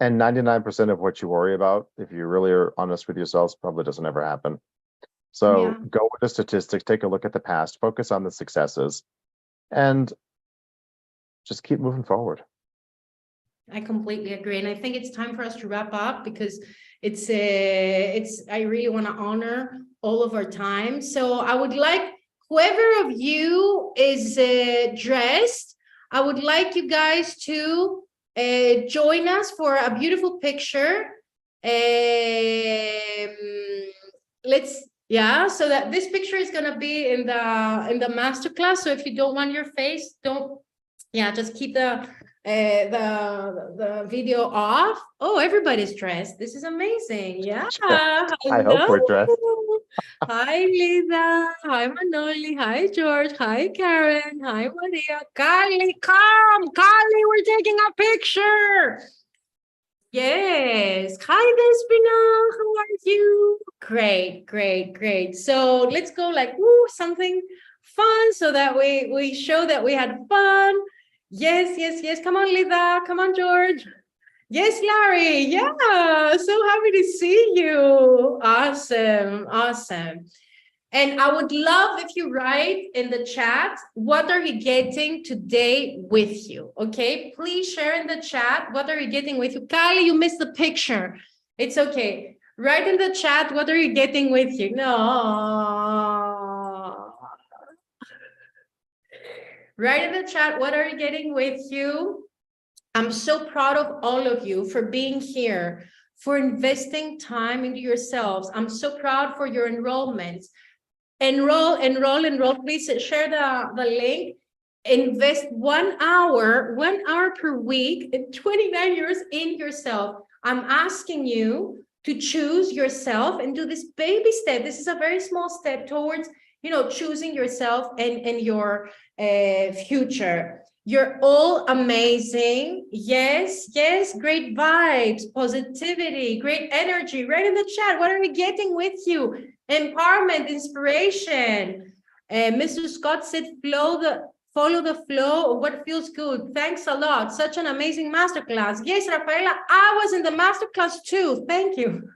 And 99% of what you worry about, if you really are honest with yourselves, probably doesn't ever happen. So Go with the statistics, take a look at the past, focus on the successes, and just keep moving forward. I completely agree. And I think it's time for us to wrap up, because I really want to honor all of our time. So I would like, whoever of you is dressed, I would like you guys to join us for a beautiful picture. So that this picture is gonna be in the masterclass. So if you don't want your face, just keep the video off. Oh, everybody's dressed. This is amazing. Yeah. I hope we're dressed. Hi, Lisa. Hi, Manoli. Hi, George. Hi, Karen. Hi, Maria. Kali, come. Kali, we're taking a picture. Yes. Hi, Despina. How are you? Great, great, great. So let's go like, something fun so that we show that we had fun. Yes, yes, yes. Come on, Lisa. Come on, George. Yes, Larry. Yeah. So happy to see you. Awesome. Awesome. And I would love if you write in the chat, what are you getting today with you? Okay, please share in the chat, what are you getting with you? Kali, you missed the picture. It's okay. Write in the chat, what are you getting with you? No. Write in the chat, what are you getting with you? I'm so proud of all of you for being here, for investing time into yourselves. I'm so proud for your enrollments. Enroll. Please share the link. Invest 1 hour per week in 29 years in yourself. I'm asking you to choose yourself and do this baby step. This is a very small step towards, choosing yourself and your future. You're all amazing. Yes, yes, great vibes, positivity, great energy. Right in the chat, what are we getting with you? Empowerment, inspiration. Mr. Scott said, follow the flow of what feels good. Thanks a lot. Such an amazing masterclass. Yes, Rafaela, I was in the masterclass too. Thank you.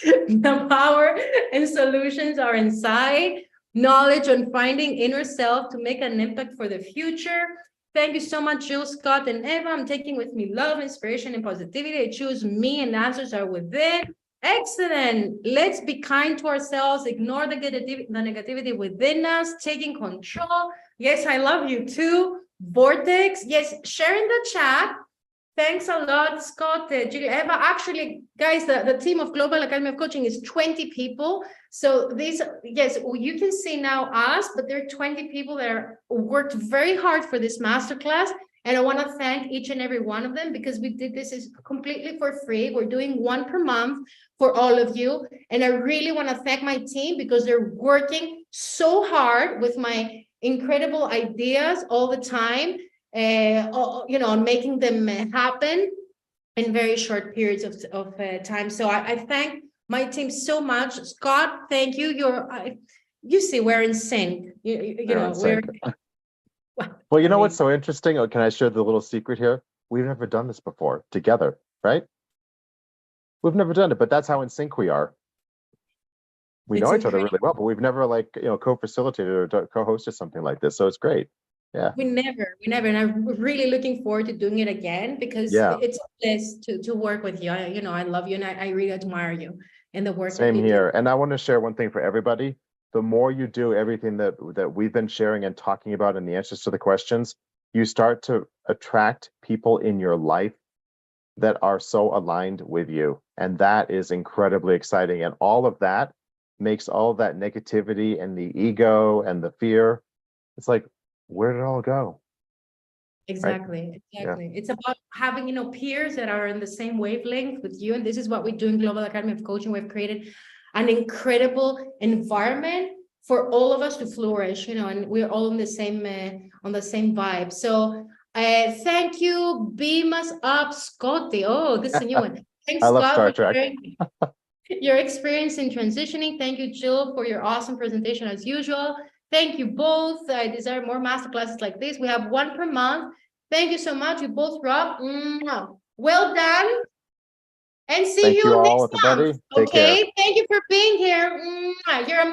The power and solutions are inside. Knowledge on finding inner self to make an impact for the future. Thank you so much, Jill, Scott, and Eva. I'm taking with me love, inspiration, and positivity. I choose me, and answers are within. Excellent. Let's be kind to ourselves. Ignore the negativity within us. Taking control. Yes, I love you too. Vortex. Yes, share in the chat. Thanks a lot, Scott, Jill, Eva. Actually, guys, the team of Global Academy of Coaching is 20 people. So these, yes, you can see now us, but there are 20 people that are worked very hard for this masterclass. And I want to thank each and every one of them because we did this is completely for free. We're doing 1 per month for all of you. And I really want to thank my team because they're working so hard with my incredible ideas all the time. Making them happen in very short periods of time. So I thank my team so much. Scott, thank you. You see, we're in sync. Well, you know what's so interesting? Oh, can I share the little secret here? We've never done this before together, right? We've never done it, but that's how in sync we are. We know each other really well, but we've never co-facilitated or co-hosted something like this. So it's great. Yeah. We never, and I'm really looking forward to doing it again because it's a bliss to work with you. I love you and I really admire you in the work. Same here. And I want to share one thing for everybody. The more you do everything that we've been sharing and talking about and the answers to the questions, you start to attract people in your life that are so aligned with you. And that is incredibly exciting. And all of that makes all that negativity and the ego and the fear, it's like, where did it all go? Exactly. Yeah. It's about having peers that are in the same wavelength with you, and this is what we do in Global Academy of Coaching. We've created an incredible environment for all of us to flourish, and we're all on the same vibe. So thank you. Beam us up, Scotty. Oh, this is a new one. Thanks, I love Scott, Star Trek. your experience in transitioning. Thank you, Jill, for your awesome presentation as usual. Thank you both. I desire more masterclasses like this. We have 1 per month. Thank you so much. You both rock. Well done. And see you all, next everybody. month. Okay. Thank you for being here. You're amazing.